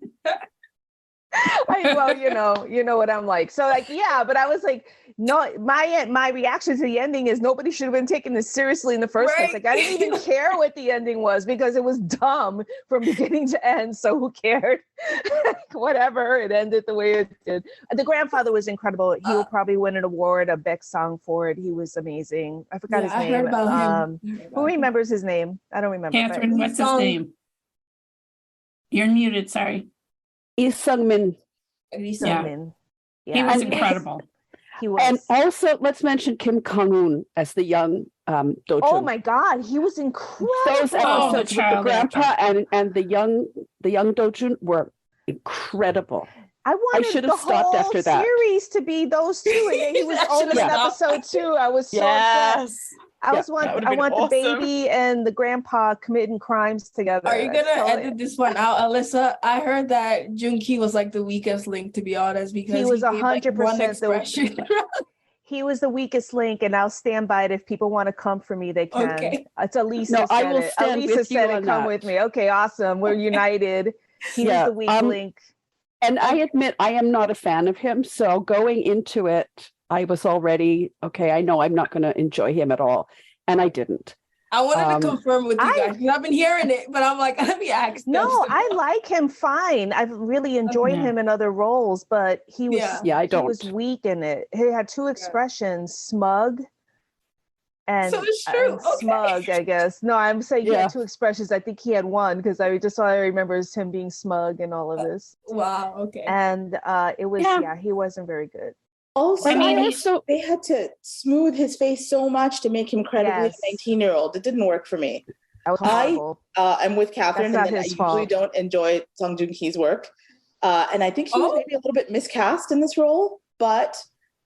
Well, you know what I'm like. So like, yeah, but I was like, no, my reaction to the ending is nobody should have been taking this seriously in the first place. Like, I didn't even care what the ending was, because it was dumb from beginning to end. So who cared? Whatever, it ended the way it did. The grandfather was incredible. He will probably win an award, a Beck song for it. He was amazing. I forgot his name. I heard about him. Who remembers his name? I don't remember. Catherine, what's his name? You're muted, sorry. Lee Sung-min. Yeah. He was incredible. He was. And also, let's mention Kim Kang-un as the young Do-chun. Oh my God, he was incredible. Those episodes with the grandpa actor. and the young Do-chun were incredible. I wanted should have the stopped whole after that. series to be those two, and then he was only in episode 2. I was so upset. I want the baby and the grandpa committing crimes together. Are you gonna edit this one out, Alyssa? I heard that Junki was like the weakest link, to be honest, because he was 100% he was the weakest link, and I'll stand by it. If people want to come for me, they can. Okay. It's Elisa. No, I will it. stand Elisa with you said on it. Come that. with me. Okay, awesome. We're united. He was the weak link. And I admit I am not a fan of him. So going into it, I was already, okay, I know I'm not going to enjoy him at all. And I didn't. I wanted to confirm with you guys, because I've been hearing it, but I'm like, let me ask. No, I like him fine. I've really enjoyed him in other roles, but he was I don't. He was weak in it. He had 2 expressions, smug and so it's true. Smug, I guess. No, I'm saying he had 2 expressions. I think he had 1, because all I remember is him being smug and all of this. Wow, okay. And it was he wasn't very good. Also, they had to smooth his face so much to make him credibly a 19-year-old. It didn't work for me. I'm with Catherine, and I usually don't enjoy Song Joong-ki's work. And I think he was maybe a little bit miscast in this role. But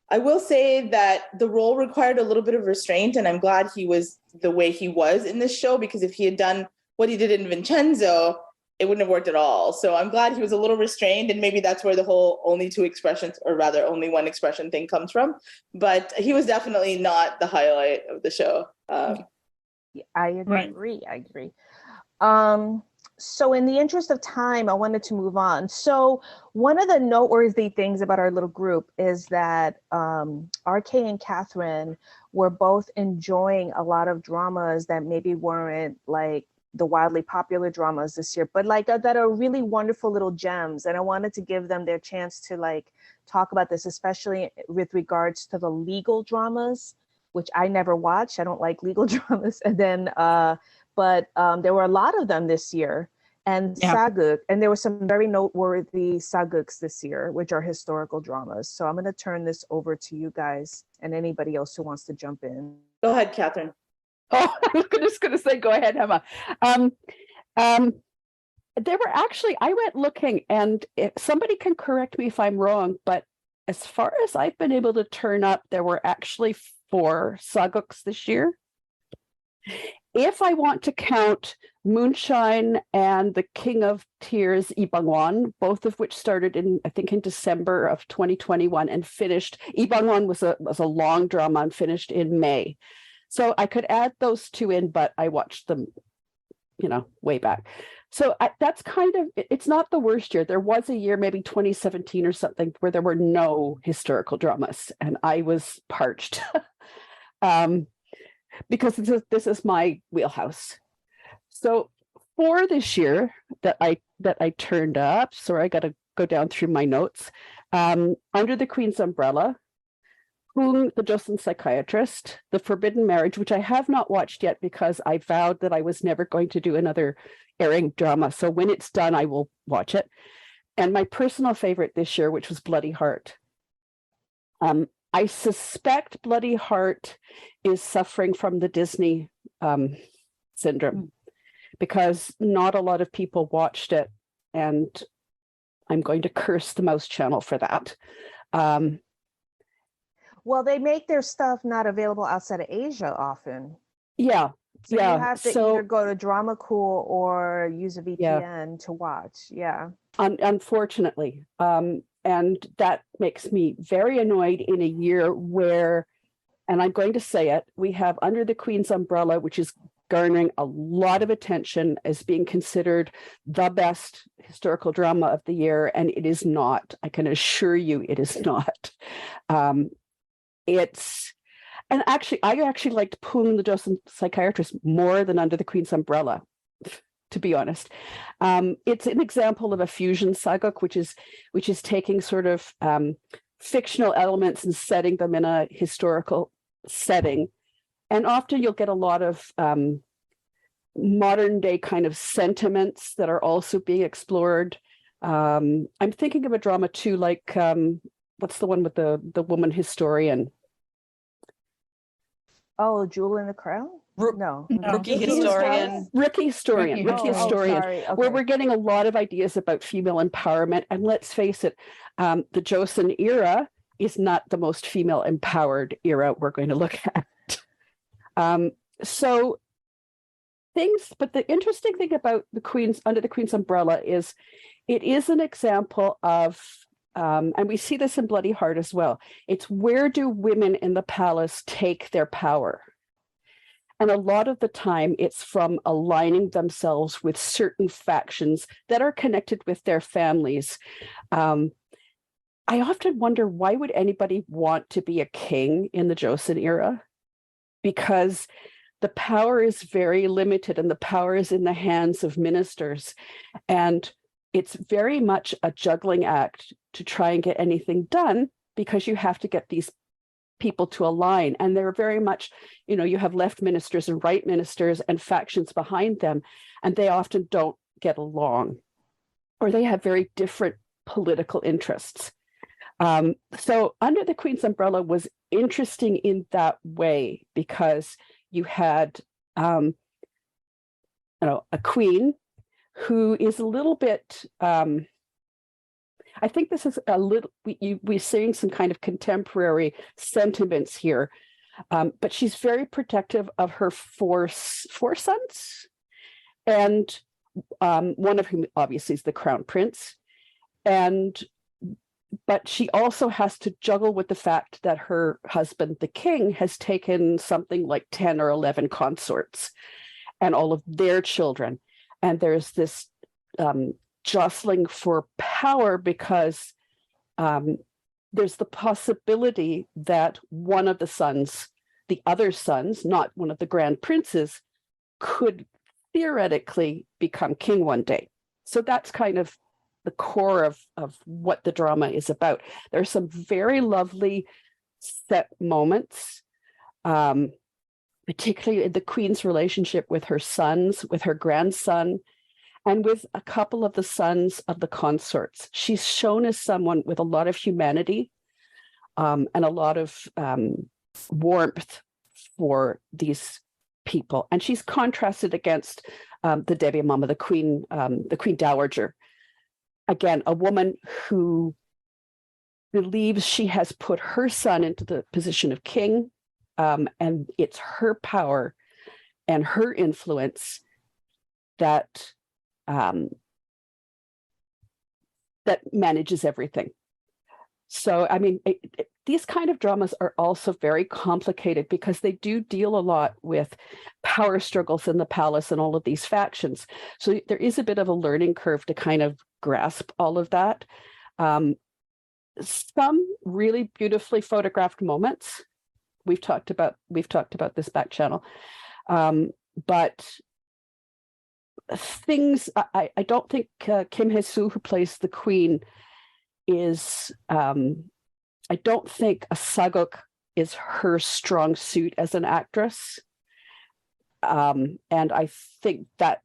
I will say that the role required a little bit of restraint, and I'm glad he was the way he was in this show, because if he had done what he did in Vincenzo, it wouldn't have worked at all. So I'm glad he was a little restrained, and maybe that's where the whole only 2 expressions, or rather only 1 expression thing comes from. But he was definitely not the highlight of the show. I agree. I agree. So in the interest of time, I wanted to move on. So one of the noteworthy things about our little group is that RK and Catherine were both enjoying a lot of dramas that maybe weren't like the wildly popular dramas this year, but like that are really wonderful little gems. And I wanted to give them their chance to like talk about this, especially with regards to the legal dramas, which I never watch. I don't like legal dramas. And then, but there were a lot of them this year, and sageuk, and there were some very noteworthy sageuks this year, which are historical dramas. So I'm going to turn this over to you guys and anybody else who wants to jump in. Go ahead, Catherine. Oh, I was just going to say, go ahead, Emma. There were actually, I went looking, and somebody can correct me if I'm wrong, but as far as I've been able to turn up, there were actually 4 sageuks this year. If I want to count Moonshine and The King of Tears, Lee Bang-won, both of which started in December of 2021 and finished. Lee Bang-won was a long drama and finished in May. So I could add those 2 in, but I watched them, way back. So that's kind of, it's not the worst year. There was a year, maybe 2017 or something, where there were no historical dramas, and I was parched. because this is my wheelhouse. So for this year that I turned up, sorry, I got to go down through my notes. Under the Queen's Umbrella, Whom the Joseon Psychiatrist, The Forbidden Marriage, which I have not watched yet because I vowed that I was never going to do another airing drama. So when it's done, I will watch it. And my personal favorite this year, which was Bloody Heart. I suspect Bloody Heart is suffering from the Disney syndrome because not a lot of people watched it, and I'm going to curse the Mouse Channel for that. Well, they make their stuff not available outside of Asia often. Yeah. So yeah. you have to either go to Drama Cool or use a VPN to watch. Yeah. Unfortunately. And that makes me very annoyed in a year where, and I'm going to say it, we have Under the Queen's Umbrella, which is garnering a lot of attention as being considered the best historical drama of the year, and it is not. I can assure you it is not. And actually, I actually liked Poon the Joseon Psychiatrist more than Under the Queen's Umbrella, to be honest. It's an example of a fusion sageuk, which is taking sort of fictional elements and setting them in a historical setting. And often you'll get a lot of modern day kind of sentiments that are also being explored. I'm thinking of a drama too, like what's the one with the woman historian? Oh, Jewel in the Crown? No. Rookie historian. Rookie historian, sorry. Okay. Where we're getting a lot of ideas about female empowerment. And let's face it, the Joseon era is not the most female empowered era we're going to look at. So things, but the interesting thing about Under the Queen's Umbrella is it is an example of, and we see this in Bloody Heart as well. It's where do women in the palace take their power? And a lot of the time it's from aligning themselves with certain factions that are connected with their families. I often wonder, why would anybody want to be a king in the Joseon era? Because the power is very limited and the power is in the hands of ministers. And it's very much a juggling act to try and get anything done because you have to get these people to align. And they're very much, you have left ministers and right ministers and factions behind them, and they often don't get along, or they have very different political interests. So Under the Queen's Umbrella was interesting in that way because you had, a queen who is a little bit, I think this is a little, we're seeing some kind of contemporary sentiments here, but she's very protective of her four sons, and one of whom obviously is the crown prince. But she also has to juggle with the fact that her husband, the king, has taken something like 10 or 11 consorts and all of their children. And there's this jostling for power because there's the possibility that one of the sons, the other sons, not one of the grand princes, could theoretically become king one day. So that's kind of the core of what the drama is about. There are some very lovely set moments, particularly in the queen's relationship with her sons, with her grandson, and with a couple of the sons of the consorts. She's shown as someone with a lot of humanity and a lot of warmth for these people. And she's contrasted against the Debbie Mama, the Queen Dowager. Again, a woman who believes she has put her son into the position of king, and it's her power and her influence that that manages everything. So, I mean, these kind of dramas are also very complicated because they do deal a lot with power struggles in the palace and all of these factions. So there is a bit of a learning curve to kind of grasp all of that. Some really beautifully photographed moments. we've talked about this back channel. But things, I don't think Kim Hye-soo, who plays the queen, is, I don't think a saguk is her strong suit as an actress. And I think that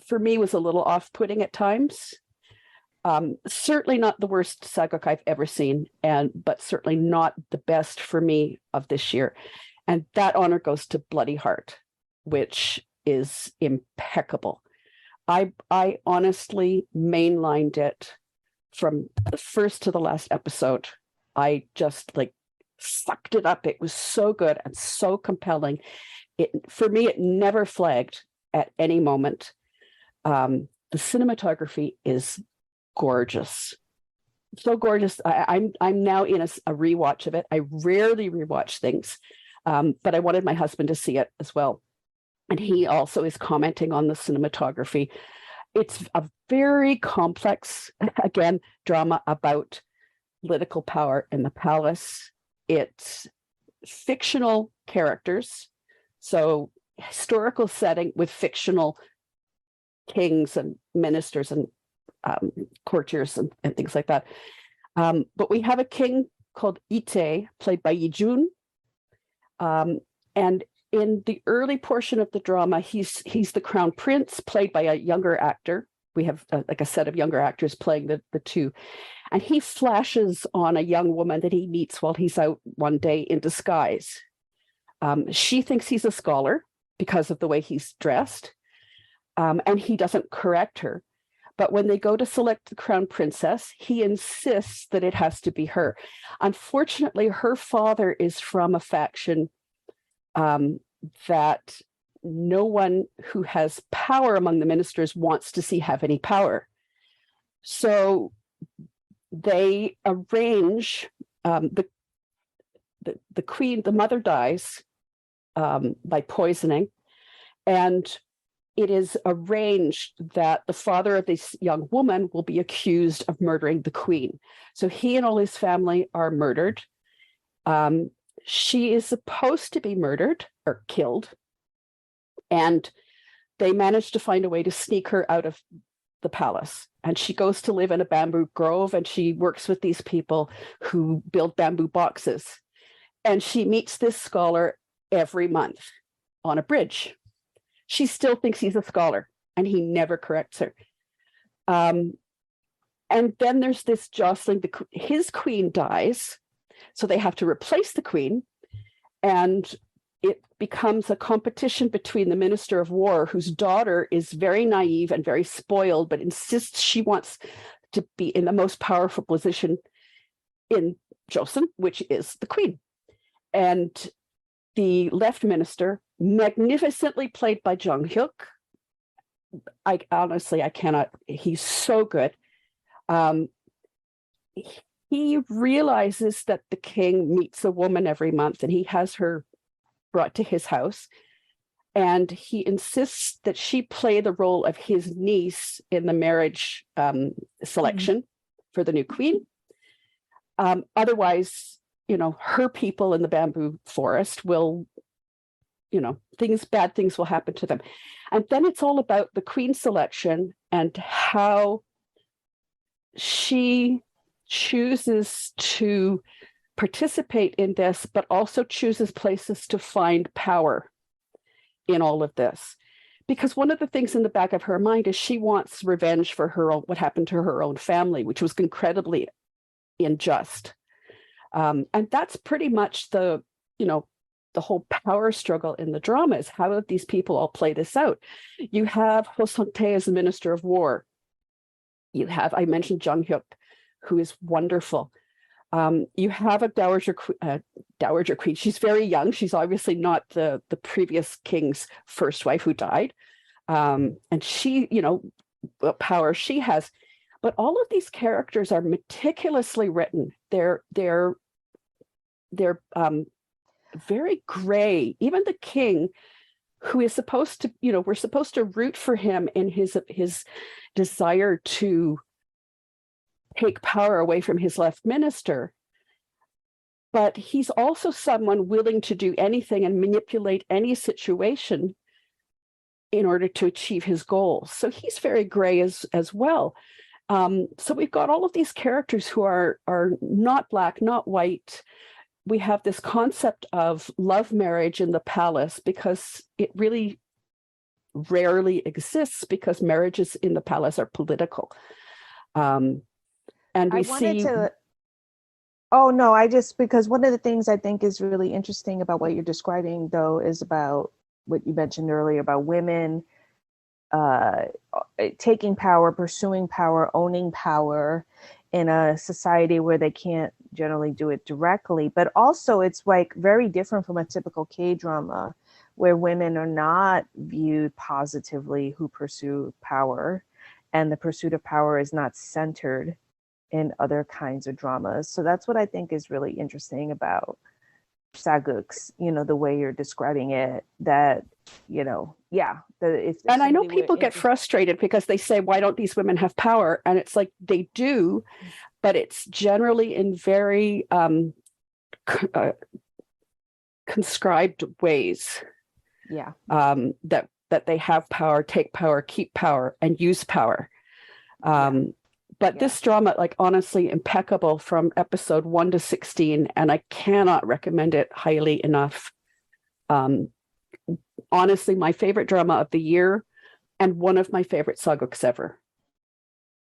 for me was a little off-putting at times. Certainly not the worst saguk I've ever seen, but certainly not the best for me of this year. And that honor goes to Bloody Heart, which is impeccable. I honestly mainlined it from the first to the last episode. I just like sucked it up. It was so good and so compelling. For me, it never flagged at any moment. The cinematography is gorgeous, so gorgeous. I'm now in a rewatch of it. I rarely rewatch things, but I wanted my husband to see it as well, and he also is commenting on the cinematography. It's a very complex, again, drama about political power in the palace. It's fictional characters, so historical setting with fictional kings and ministers and courtiers and things like that. But we have a king called Ite, played by Yi Jun. And in the early portion of the drama, he's the crown prince, played by a younger actor. We have like a set of younger actors playing the two. And he flashes on a young woman that he meets while he's out one day in disguise. She thinks he's a scholar because of the way he's dressed. And he doesn't correct her. But when they go to select the crown princess, he insists that it has to be her. Unfortunately, her father is from a faction that no one who has power among the ministers wants to see have any power. So they arrange, the queen, the mother dies by poisoning, and it is arranged that the father of this young woman will be accused of murdering the queen. So he and all his family are murdered. She is supposed to be murdered or killed, and they manage to find a way to sneak her out of the palace. And she goes to live in a bamboo grove, and she works with these people who build bamboo boxes. And she meets this scholar every month on a bridge. She still thinks he's a scholar, and he never corrects her. And then there's this jostling. His queen dies, so they have to replace the queen, and it becomes a competition between the Minister of War, whose daughter is very naive and very spoiled, but insists she wants to be in the most powerful position in Joseon, which is the queen. And the left minister, magnificently played by Jung Hyuk. I cannot, he's so good. He realizes that the king meets a woman every month, and he has her brought to his house. And he insists that she play the role of his niece in the marriage selection for the new queen. Otherwise, her people in the bamboo forest will, bad things will happen to them. And then it's all about the queen selection and how she chooses to participate in this, but also chooses places to find power in all of this. Because one of the things in the back of her mind is she wants revenge for what happened to her own family, which was incredibly unjust. And that's pretty much the whole power struggle in the drama, is how do these people all play this out? You have Ho Sung-tae as the Minister of War. You have, I mentioned Jung Hyuk, who is wonderful. You have a dowager queen. She's very young. She's obviously not the previous king's first wife who died. And she, what power she has. But all of these characters are meticulously written. They're very gray. Even the king, who is supposed to, we're supposed to root for him in his desire to take power away from his left minister. but he's also someone willing to do anything and manipulate any situation in order to achieve his goals. So he's very gray as well. So we've got all of these characters who are not black, not white. We have this concept of love marriage in the palace because it really rarely exists because marriages in the palace are political. And we see... because one of the things I think is really interesting about what you're describing, though, is about what you mentioned earlier about women taking power, pursuing power, owning power in a society where they can't generally do it directly. But also it's like very different from a typical K-drama where women are not viewed positively who pursue power, and the pursuit of power is not centered in other kinds of dramas. So that's what I think is really interesting about sageuks, the way you're describing it, that, and I know people get frustrated because they say, why don't these women have power? And it's like, they do, but it's generally in very conscribed ways. Yeah. That they have power, take power, keep power, and use power. But this drama, like, honestly, impeccable from episode 1 to 16, and I cannot recommend it highly enough. Honestly, my favorite drama of the year, and one of my favorite sageuks ever.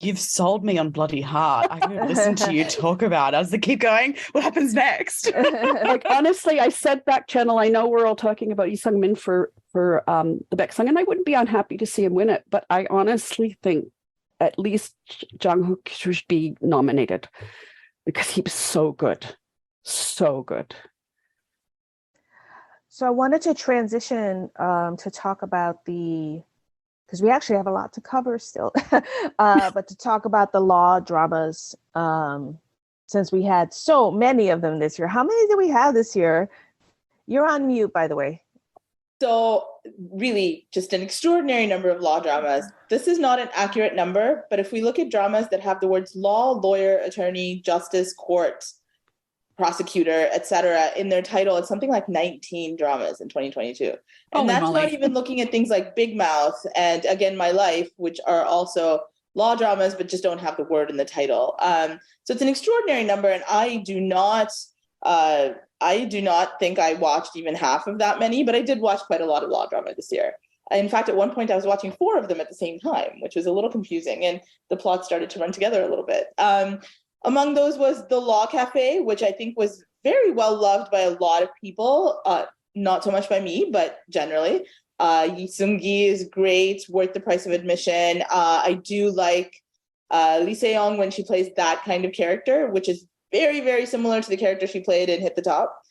You've sold me on bloody hard. I'm going to listen to you talk about it. I was like, keep going. What happens next? Like, honestly, I said back channel, I know we're all talking about Lee Sung-min for the Baek Sung, and I wouldn't be unhappy to see him win it, but I honestly think at least Jang-hook should be nominated because he was so good. So good. So I wanted to transition to talk about because we actually have a lot to cover still, but to talk about the law dramas, since we had so many of them this year. How many did we have this year? You're on mute, by the way. So really just an extraordinary number of law dramas. This is not an accurate number, but if we look at dramas that have the words law, lawyer, attorney, justice, court, prosecutor, etc. in their title, it's something like 19 dramas in 2022. And that's not even looking at things like Big Mouth and Again My Life, which are also law dramas, but just don't have the word in the title. So it's an extraordinary number, and I do not think I watched even half of that many, but I did watch quite a lot of law drama this year. In fact, at one point I was watching 4 of them at the same time, which was a little confusing, and the plot started to run together a little bit. Among those was The Law Cafe, which I think was very well loved by a lot of people, not so much by me, but generally. Yi Seung-gi is great, worth the price of admission. I do like Lee Se-young when she plays that kind of character, which is very, very similar to the character she played in Hit the Top,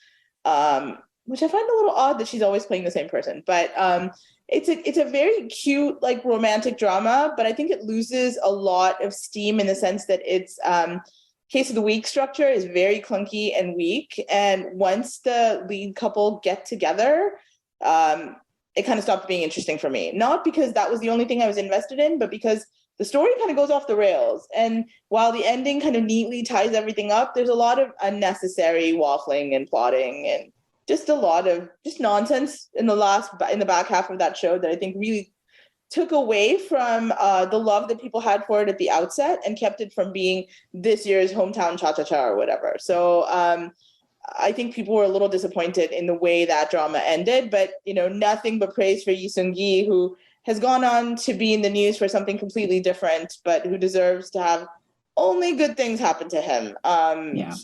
which I find a little odd that she's always playing the same person. But it's a very cute, like, romantic drama, but I think it loses a lot of steam in the sense that its case of the week structure is very clunky and weak. And once the lead couple get together, it kind of stopped being interesting for me. Not because that was the only thing I was invested in, but because the story kind of goes off the rails. And while the ending kind of neatly ties everything up, there's a lot of unnecessary waffling and plotting and just a lot of just nonsense in the back half of that show that I think really took away from the love that people had for it at the outset and kept it from being this year's hometown cha-cha-cha or whatever. So I think people were a little disappointed in the way that drama ended, but nothing but praise for Yi Seung-gi, who has gone on to be in the news for something completely different, but who deserves to have only good things happen to him.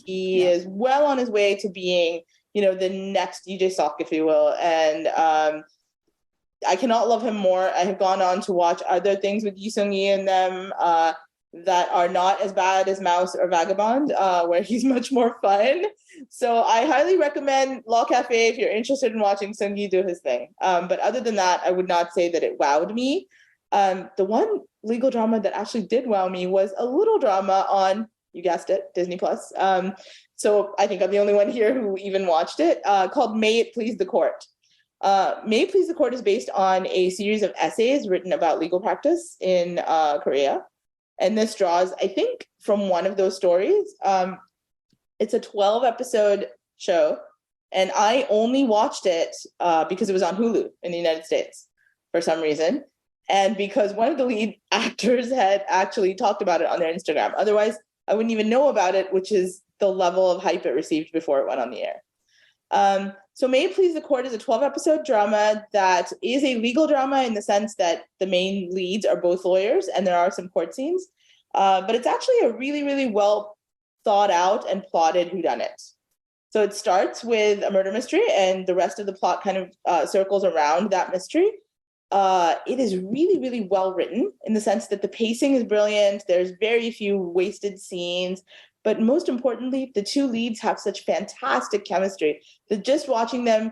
He is well on his way to being, the next DJ Sok, if you will. And I cannot love him more. I have gone on to watch other things with Yi Seung-gi in them that are not as bad as Mouse or Vagabond, where he's much more fun. So I highly recommend Law Cafe if you're interested in watching Seung-gi do his thing. But other than that, I would not say that it wowed me. The one legal drama that actually did wow me was a little drama on, you guessed it, Disney Plus. So I think I'm the only one here who even watched it, called May It Please the Court. May It Please the Court is based on a series of essays written about legal practice in Korea. And this draws, I think, from one of those stories. It's a 12-episode show. And I only watched it because it was on Hulu in the United States for some reason. And because one of the lead actors had actually talked about it on their Instagram. Otherwise, I wouldn't even know about it, which is the level of hype it received before it went on the air. So May It Please the Court is a 12-episode drama that is a legal drama in the sense that the main leads are both lawyers and there are some court scenes. But it's actually a really, really well thought out and plotted whodunit. So it starts with a murder mystery and the rest of the plot kind of circles around that mystery. It is really, really well written in the sense that the pacing is brilliant. There's very few wasted scenes. But most importantly, the two leads have such fantastic chemistry that just watching them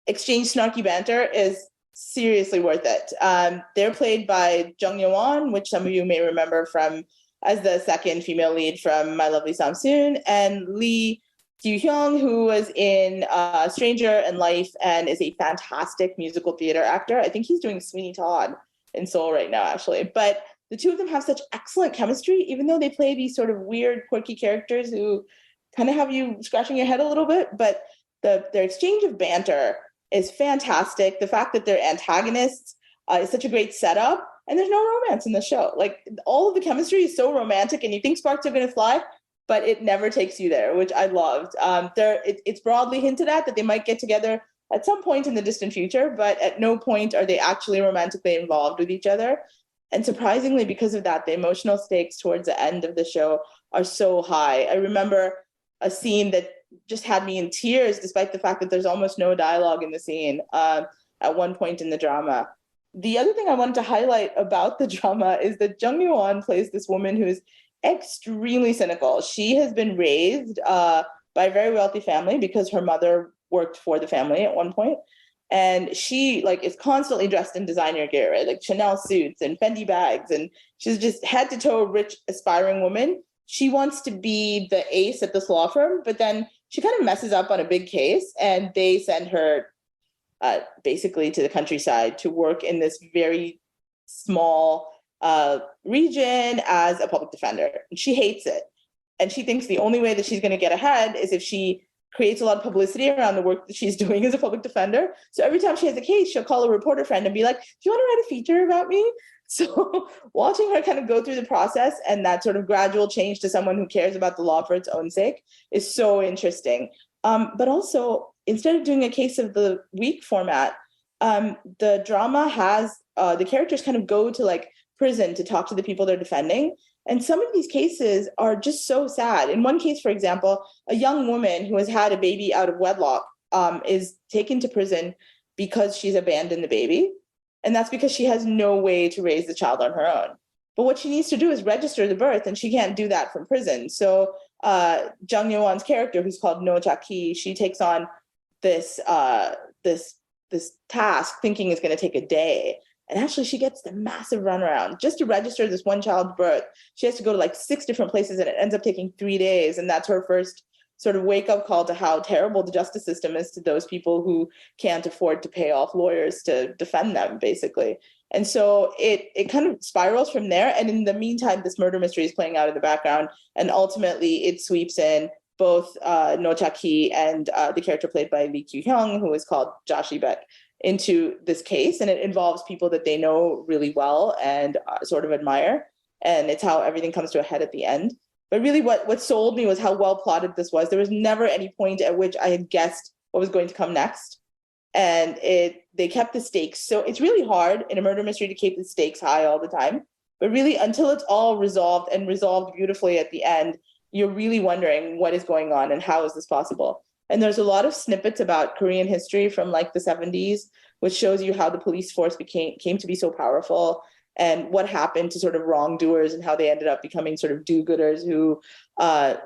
exchange snarky banter is seriously worth it. They're played by Jung Yo-won, which some of you may remember from as the second female lead from My Lovely Samsoon, and Lee Kyu-hyung, who was in Stranger and Life and is a fantastic musical theater actor. I think he's doing Sweeney Todd in Seoul right now, actually. But the two of them have such excellent chemistry, even though they play these sort of weird, quirky characters who kind of have you scratching your head a little bit. But their exchange of banter is fantastic. The fact that they're antagonists is such a great setup. And there's no romance in the show. Like, all of the chemistry is so romantic and you think sparks are going to fly, but it never takes you there, which I loved. It's broadly hinted at that they might get together at some point in the distant future, but at no point are they actually romantically involved with each other. And surprisingly, because of that, the emotional stakes towards the end of the show are so high. I remember a scene that just had me in tears, despite the fact that there's almost no dialogue in the scene at one point in the drama. The other thing I wanted to highlight about the drama is that Jung Yoo-won plays this woman who is extremely cynical. She has been raised by a very wealthy family because her mother worked for the family at one point. And she is constantly dressed in designer gear, right? Like Chanel suits and Fendi bags. And she's just head to toe rich, aspiring woman. She wants to be the ace at this law firm, but then she kind of messes up on a big case and they send her basically to the countryside to work in this very small region as a public defender. And she hates it. And she thinks the only way that she's going to get ahead is if she creates a lot of publicity around the work that she's doing as a public defender. So every time she has a case, she'll call a reporter friend and be like, do you want to write a feature about me? So watching her kind of go through the process and that sort of gradual change to someone who cares about the law for its own sake is so interesting. But also, instead of doing a case of the week format, the drama has the characters kind of go to prison to talk to the people they're defending. And some of these cases are just so sad. In one case, for example, a young woman who has had a baby out of wedlock is taken to prison because she's abandoned the baby. And that's because she has no way to raise the child on her own. But what she needs to do is register the birth, and she can't do that from prison. So Jung Yo-won's character, who's called No Cha-ki, she takes on this task thinking it's going to take a day. And actually, she gets the massive runaround. Just to register this one child's birth, she has to go to 6 different places, and it ends up taking 3 days. And that's her first sort of wake-up call to how terrible the justice system is to those people who can't afford to pay off lawyers to defend them, basically. And so it kind of spirals from there. And in the meantime, this murder mystery is playing out in the background. And ultimately, it sweeps in both No Cha-ki and the character played by Lee Kyu-hyung, who is called Joshi Beck, into this case. And it involves people that they know really well and sort of admire. And it's how everything comes to a head at the end. But really what sold me was how well plotted this was. There was never any point at which I had guessed what was going to come next. And they kept the stakes. So it's really hard in a murder mystery to keep the stakes high all the time. But really, until it's all resolved and resolved beautifully at the end, you're really wondering what is going on and how is this possible? And there's a lot of snippets about Korean history from the 70s, which shows you how the police force came to be so powerful and what happened to sort of wrongdoers and how they ended up becoming sort of do-gooders who are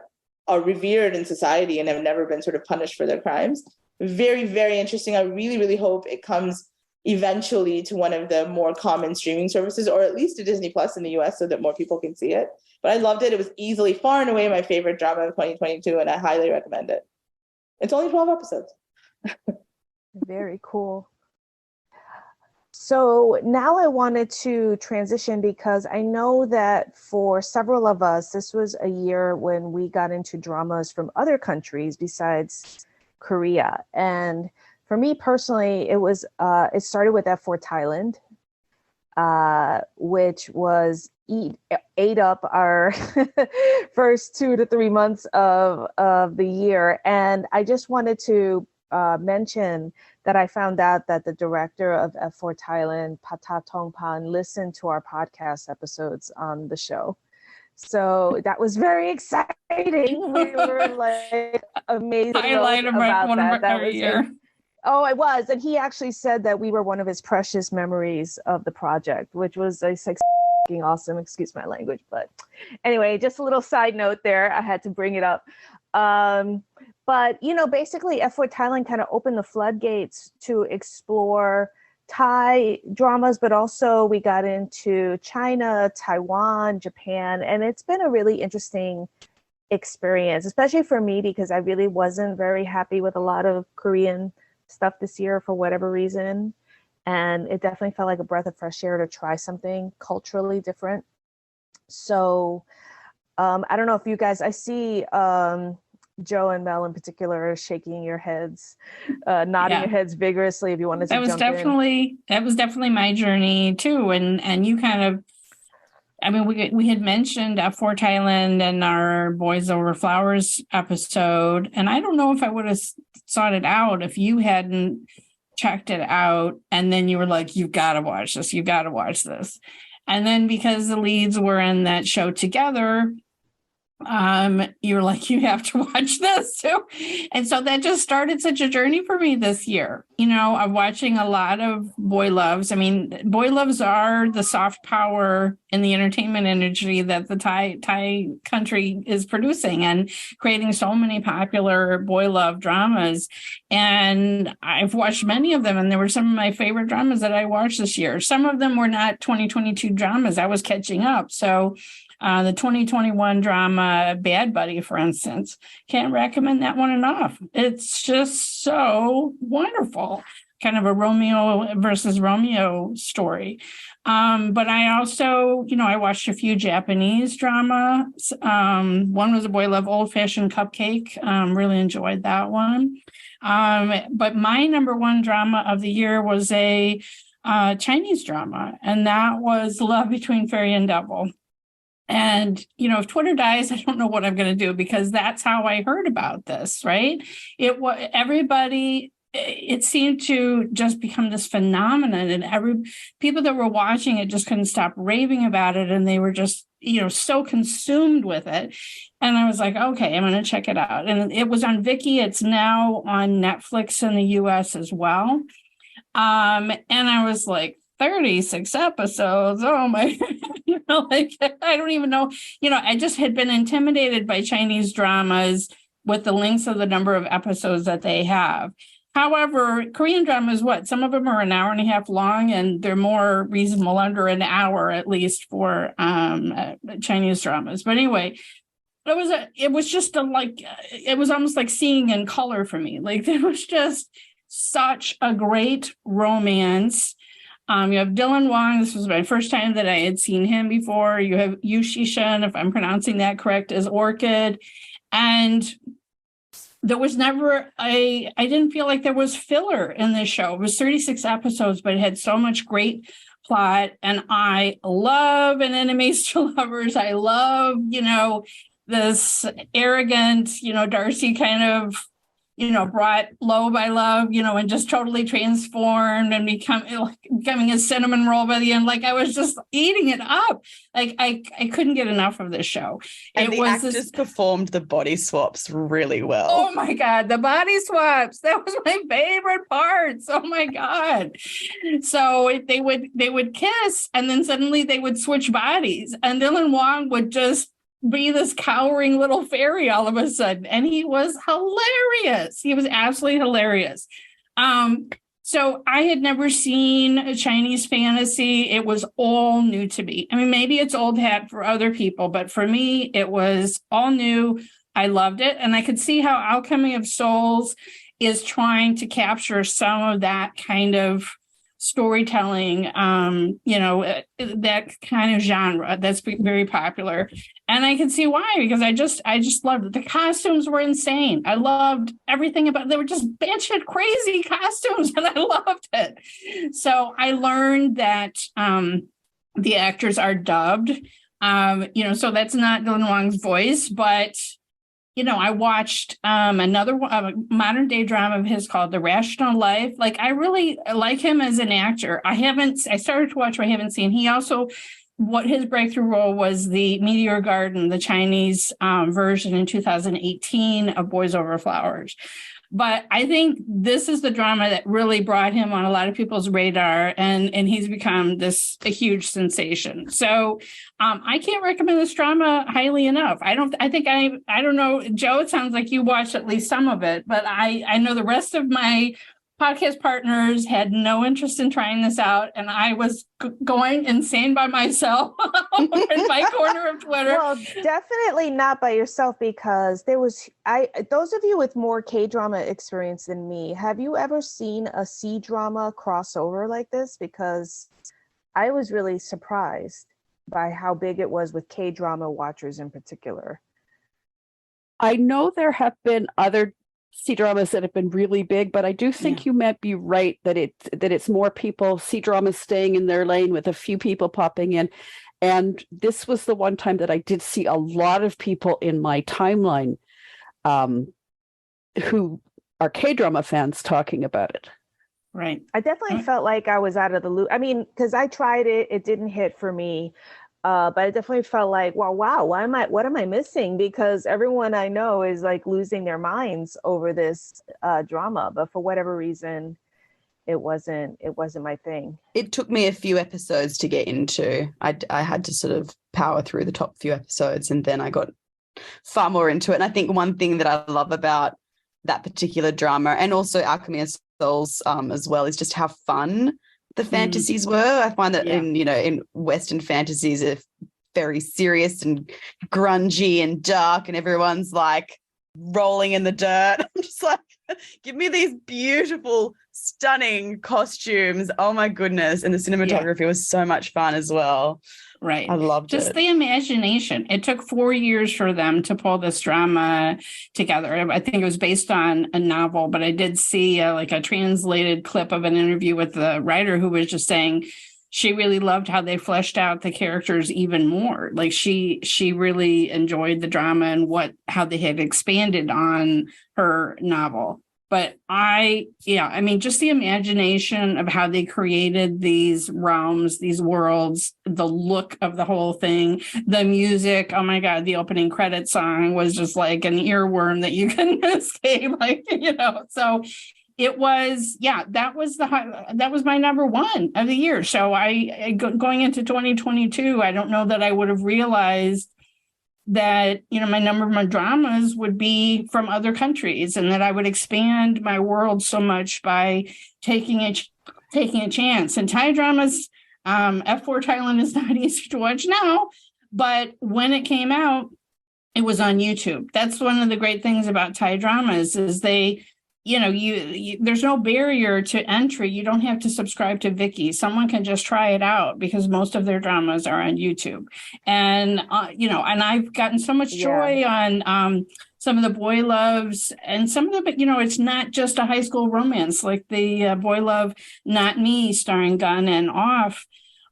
revered in society and have never been sort of punished for their crimes. Very, very interesting. I really, really hope it comes eventually to one of the more common streaming services, or at least to Disney Plus in the US so that more people can see it. But I loved it. It was easily far and away my favorite drama of 2022, and I highly recommend it. It's only 12 episodes. Very cool. So now I wanted to transition because I know that for several of us, this was a year when we got into dramas from other countries besides Korea. And for me personally, it started with F4 Thailand, which was ate up our first 2 to 3 months of the year. And I just wanted to mention that I found out that the director of F4 Thailand, Pata Tongpan, listened to our podcast episodes on the show. So that was very exciting. We were like amazing Highlight about one that. of That our was year. Oh, it was. And he actually said that we were one of his precious memories of the project, which was like awesome. Excuse my language. But anyway, just a little side note there. I had to bring it up. But, basically F4 Thailand kind of opened the floodgates to explore Thai dramas, but also we got into China, Taiwan, Japan, and it's been a really interesting experience, especially for me, because I really wasn't very happy with a lot of Korean stuff this year for whatever reason. And it definitely felt like a breath of fresh air to try something culturally different. So I don't know if you guys, I see Joe and Mel in particular shaking your heads, nodding your heads vigorously if you wanted to jump in. That was definitely my journey too. And you kind of, I mean, we had mentioned F4 Thailand and our Boys Over Flowers episode, and I don't know if I would have sought it out if you hadn't checked it out, and then you were like, you've got to watch this, you've got to watch this. And then because the leads were in that show together, you're like, you have to watch this too. And so that just started such a journey for me this year. I'm watching a lot of boy loves. I mean, boy loves are the soft power in the entertainment industry that the Thai country is producing and creating so many popular boy love dramas. And I've watched many of them, and they were some of my favorite dramas that I watched this year. Some of them were not 2022 dramas. I was catching up. So the 2021 drama Bad Buddy, for instance, can't recommend that one enough. It's just so wonderful, kind of a Romeo versus Romeo story. But I also, I watched a few Japanese dramas. One was a boy love Old Fashioned Cupcake. Really enjoyed that one. But my number one drama of the year was a Chinese drama, and that was Love Between Fairy and Devil. And, if Twitter dies, I don't know what I'm going to do, because that's how I heard about this, right? It seemed to just become this phenomenon, and people that were watching it just couldn't stop raving about it. And they were just, so consumed with it. And I was like, okay, I'm going to check it out. And it was on Viki. It's now on Netflix in the US as well. And I was like, 36 episodes. Oh my, I don't even know. I just had been intimidated by Chinese dramas with the lengths of the number of episodes that they have. However, Korean dramas, some of them are an hour and a half long, and they're more reasonable, under an hour at least for Chinese dramas. But anyway, it was almost like seeing in color for me. Like, there was just such a great romance. You have Dylan Wong. This was my first time that I had seen him before. You have Yu Shishan, if I'm pronouncing that correct, as Orchid. And there was never I didn't feel like there was filler in this show. It was 36 episodes, but it had so much great plot. And I love an enemies to lovers. I love, this arrogant, Darcy kind of, brought low by love, and just totally transformed and becoming a cinnamon roll by the end. Like, I was just eating it up. Like, I couldn't get enough of this show. And the actors performed the body swaps really well. Oh my God, the body swaps. That was my favorite parts. Oh my God. So they would kiss, and then suddenly they would switch bodies, and Dylan Wong would just be this cowering little fairy all of a sudden. And he was hilarious. He was absolutely hilarious. So I had never seen a Chinese fantasy. It was all new to me. I mean, maybe it's old hat for other people, but for me, it was all new. I loved it. And I could see how Alchemy of Souls is trying to capture some of that kind of storytelling, that kind of genre that's very popular. And I can see why, because I just loved it. The costumes were insane. I loved everything about it. They were just batshit crazy costumes, and I loved it. So I learned that the actors are dubbed. So that's not Glenn Wong's voice, but I watched another modern day drama of his called The Rational Life. Like, I really like him as an actor. I started to watch, but I haven't seen. He also, what his breakthrough role was the Meteor Garden, the Chinese version in 2018 of Boys Over Flowers. But I think this is the drama that really brought him on a lot of people's radar, and he's become a huge sensation. So I can't recommend this drama highly enough. I don't know, Joe, it sounds like you watched at least some of it, but I know the rest of my podcast partners had no interest in trying this out, and I was going insane by myself in my corner of Twitter. Well, definitely not by yourself, because those of you with more K-drama experience than me, have you ever seen a C-drama crossover like this? Because I was really surprised by how big it was with K-drama watchers in particular. I know there have been other C-dramas that have been really big, but I do think you might be right that it's more people, C-dramas staying in their lane with a few people popping in. And this was the one time that I did see a lot of people in my timeline who are K-drama fans talking about it. Right. I definitely felt like I was out of the loop. I mean, because I tried it, it didn't hit for me. But I definitely felt like, well, wow, what am I missing? Because everyone I know is like losing their minds over this drama. But for whatever reason, it wasn't my thing. It took me a few episodes to get into. I had to sort of power through the top few episodes, and then I got far more into it. And I think one thing that I love about that particular drama, and also Alchemy of Souls as well, is just how fun the fantasies were. I find that in Western fantasies are very serious and grungy and dark, and everyone's like rolling in the dirt. I'm just like, give me these beautiful, stunning costumes. Oh my goodness. And the cinematography was so much fun as well. Right. I loved it. Just the imagination. It took 4 years for them to pull this drama together. I think it was based on a novel, but I did see a translated clip of an interview with the writer who was just saying she really loved how they fleshed out the characters even more. Like she really enjoyed the drama and how they had expanded on her novel. But just the imagination of how they created these realms, these worlds, the look of the whole thing, the music. Oh my God, the opening credit song was just like an earworm that you couldn't escape. So it was, that was my number one of the year. So going into 2022, I don't know that I would have realized that, my number one dramas would be from other countries, and that I would expand my world so much by taking a chance. And Thai dramas, F4 Thailand is not easy to watch now, but when it came out, it was on YouTube. That's one of the great things about Thai dramas is they, there's no barrier to entry. You don't have to subscribe to Viki. Someone can just try it out because most of their dramas are on YouTube. And, and I've gotten so much joy on some of the boy loves and some of the, it's not just a high school romance, like the boy love, Not Me, starring Gun and Off,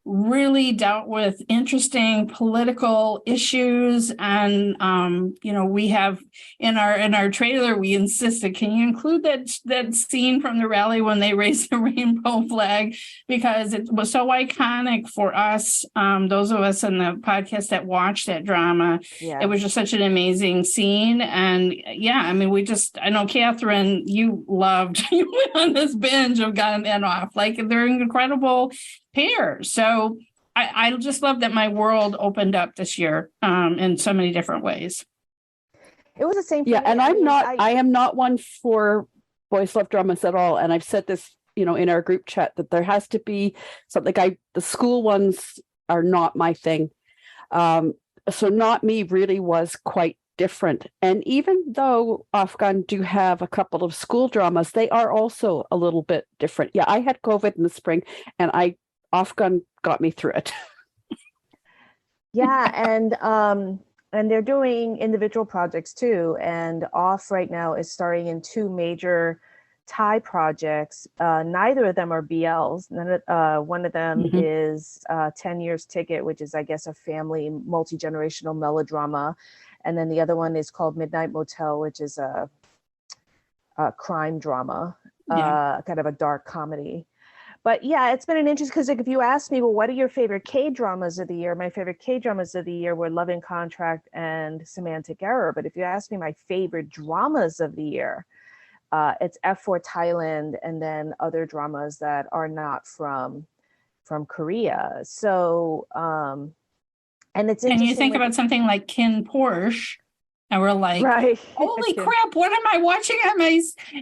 really dealt with interesting political issues. And, we have in our trailer, we insisted, can you include that scene from the rally when they raised the rainbow flag? Because it was so iconic for us, those of us in the podcast that watched that drama. Yeah. It was just such an amazing scene. And I know Catherine, you went on this binge of Gun and Off. Like, they're an incredible pair. So I just love that my world opened up this year in so many different ways. It was the same. Yeah, and I am not one for boys love dramas at all. And I've said this, in our group chat, that there has to be something. The school ones are not my thing. So Not Me really was quite different. And even though Afghan do have a couple of school dramas, they are also a little bit different. Yeah, I had COVID in the spring, and Afghan got me through it. Yeah, and they're doing individual projects too. And Off right now is starring in 2 major Thai projects. Neither of them are BLs. One of them is 10 Years Ticket, which is, I guess, a family multi-generational melodrama. And then the other one is called Midnight Motel, which is a crime drama, kind of a dark comedy. But yeah, it's been an interest, because like, if you ask me, well, what are your favorite K-dramas of the year? My favorite K-dramas of the year were Love and Contract and Semantic Error. But if you ask me my favorite dramas of the year, it's F4 Thailand, and then other dramas that are not from Korea. So, and it's interesting. And you think about something like Kin Porsche, and we're like, right. Holy crap, what am I watching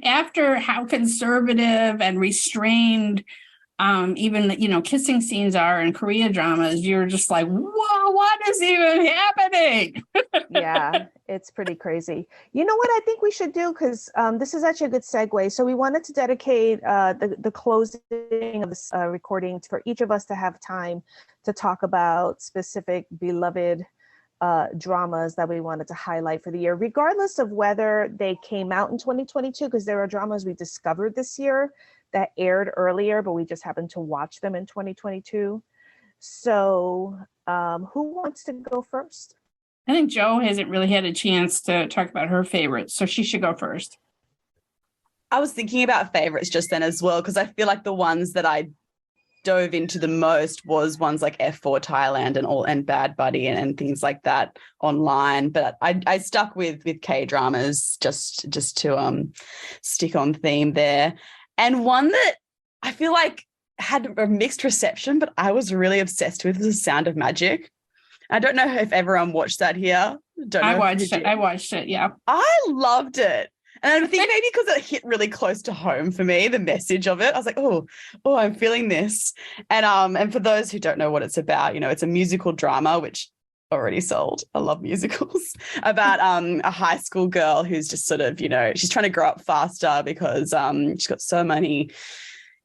after how conservative and restrained even, kissing scenes are in Korea dramas? You're just like, whoa, what is even happening? Yeah, it's pretty crazy. You know what I think we should do? Because this is actually a good segue. So we wanted to dedicate the closing of this recording for each of us to have time to talk about specific beloved dramas that we wanted to highlight for the year, regardless of whether they came out in 2022, because there are dramas we discovered this year that aired earlier, but we just happened to watch them in 2022. So who wants to go first? I think Jo hasn't really had a chance to talk about her favorites, so she should go first. I was thinking about favorites just then as well, because I feel like the ones that I dove into the most was ones like F4 Thailand and Bad Buddy and things like that online. But I stuck with K-dramas just to stick on theme there. And one that I feel like had a mixed reception, but I was really obsessed with, was The Sound of Magic. I don't know if everyone watched that here. I watched it, yeah. I loved it. And I think maybe because it hit really close to home for me, the message of it, I was like, oh, I'm feeling this. And for those who don't know what it's about, it's a musical drama, which already sold. I love musicals. About a high school girl who's just sort of, she's trying to grow up faster because she's got so many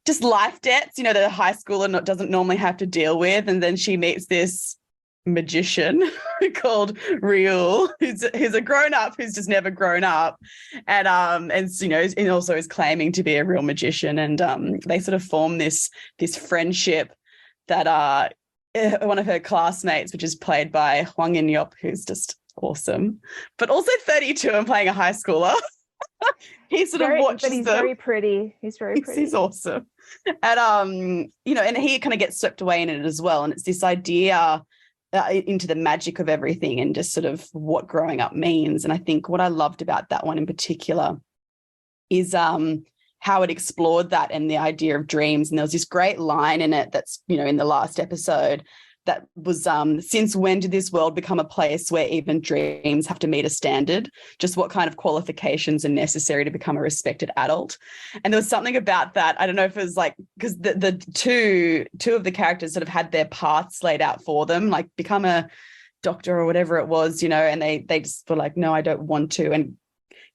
just life debts, that a high schooler doesn't normally have to deal with. And then she meets this magician called Ryul, who's a grown-up who's just never grown up, and also is claiming to be a real magician. And they sort of form this friendship that one of her classmates, which is played by Hwang In-yop, who's just awesome, but also 32 and playing a high schooler. He sort of watches but he's them. very pretty. He's very pretty. He's awesome. And and he kind of gets swept away in it as well. And it's this idea into the magic of everything and just sort of what growing up means. And I think what I loved about that one in particular is how it explored that and the idea of dreams. And there was this great line in it that's, in the last episode that was, since when did this world become a place where even dreams have to meet a standard? Just what kind of qualifications are necessary to become a respected adult? And there was something about that. I don't know if it was like, because the two of the characters sort of had their paths laid out for them, like become a doctor or whatever it was, and they just were like, no, I don't want to. And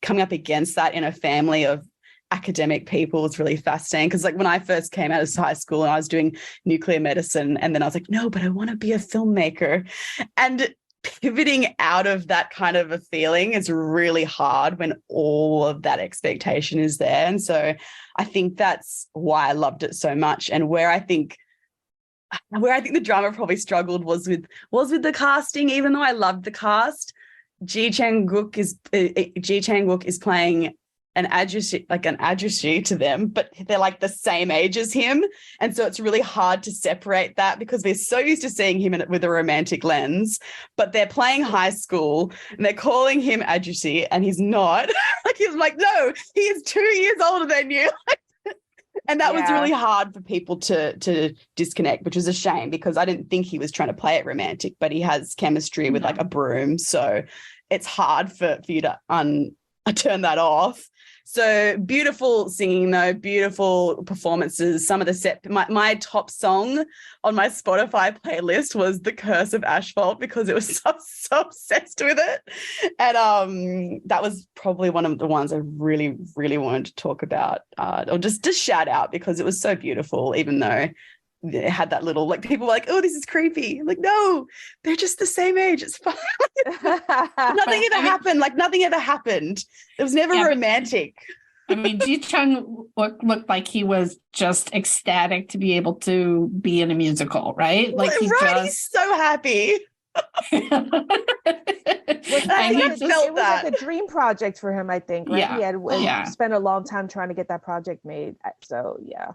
coming up against that in a family of academic people was really fascinating, because like when I first came out of high school and I was doing nuclear medicine, and then I was like, no, but I want to be a filmmaker. And pivoting out of that kind of a feeling is really hard when all of that expectation is there. And so I think that's why I loved it so much. And where I think the drama probably struggled was with the casting. Even though I loved the cast, Ji Chang-wook is playing an ajushi to them, but they're like the same age as him. And so it's really hard to separate that, because we're so used to seeing him with a romantic lens, but they're playing high school and they're calling him ajushi and he's not. He's like, no, he is 2 years older than you. And that was really hard for people to disconnect, which is a shame, because I didn't think he was trying to play it romantic, but he has chemistry with like a broom. So it's hard for you to turn that off. So beautiful singing, though, beautiful performances. Some of the my top song on my Spotify playlist was The Curse of Asphalt, because it was so obsessed with it. And that was probably one of the ones I really, really wanted to talk about, or just shout out, because it was so beautiful, even though it had that little, like, people were like, oh, this is creepy. Like, no, they're just the same age. It's fine. Nothing ever happened. It was never romantic. I mean, Ji Chung looked like he was just ecstatic to be able to be in a musical, right? Like, he's so happy. It was like a dream project for him, I think, right? Yeah. He had spent a long time trying to get that project made. So, yeah.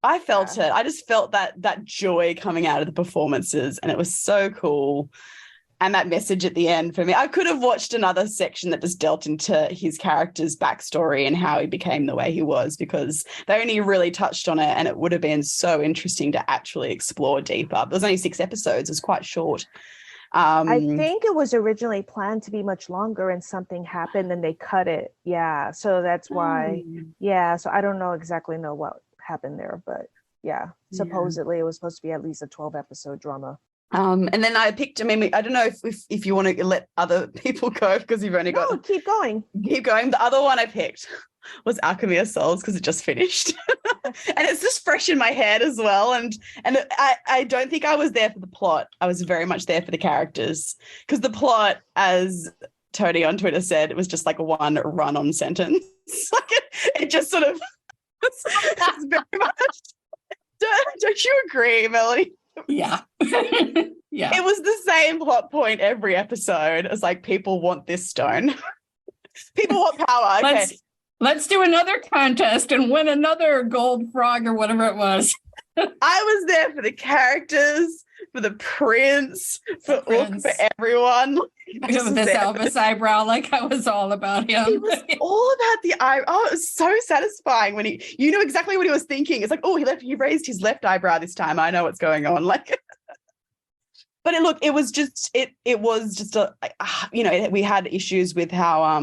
I felt it. I just felt that joy coming out of the performances, and it was so cool. And that message at the end for me, I could have watched another section that just dealt into his character's backstory and how he became the way he was, because they only really touched on it, and it would have been so interesting to actually explore deeper. There was only 6 episodes. It's quite short. I think it was originally planned to be much longer, and something happened and they cut it. Yeah. So that's why. Yeah. So I don't exactly know what happened there, but supposedly it was supposed to be at least a 12-episode drama. And then I picked, I mean, I don't know if you want to let other people go, because you've only got... No, keep going. The other one I picked was Alchemy of Souls, because it just finished. And it's just fresh in my head as well. And I don't think I was there for the plot. I was very much there for the characters, because the plot, as Tony on Twitter said, it was just like a one run-on sentence. Like it just sort of... That's very much. Don't you agree, Melody? Yeah. Yeah. It was the same plot point every episode. It's like, people want this stone. People want power. Okay. Let's do another contest and win another gold frog or whatever it was. I was there for the characters, for the prince, for everyone. With this Elvis eyebrow, like I was all about him. It was all about the eye. Oh, it was so satisfying when you knew exactly what he was thinking. It's like, oh, he raised his left eyebrow this time. I know what's going on. Like, but it was just we had issues with how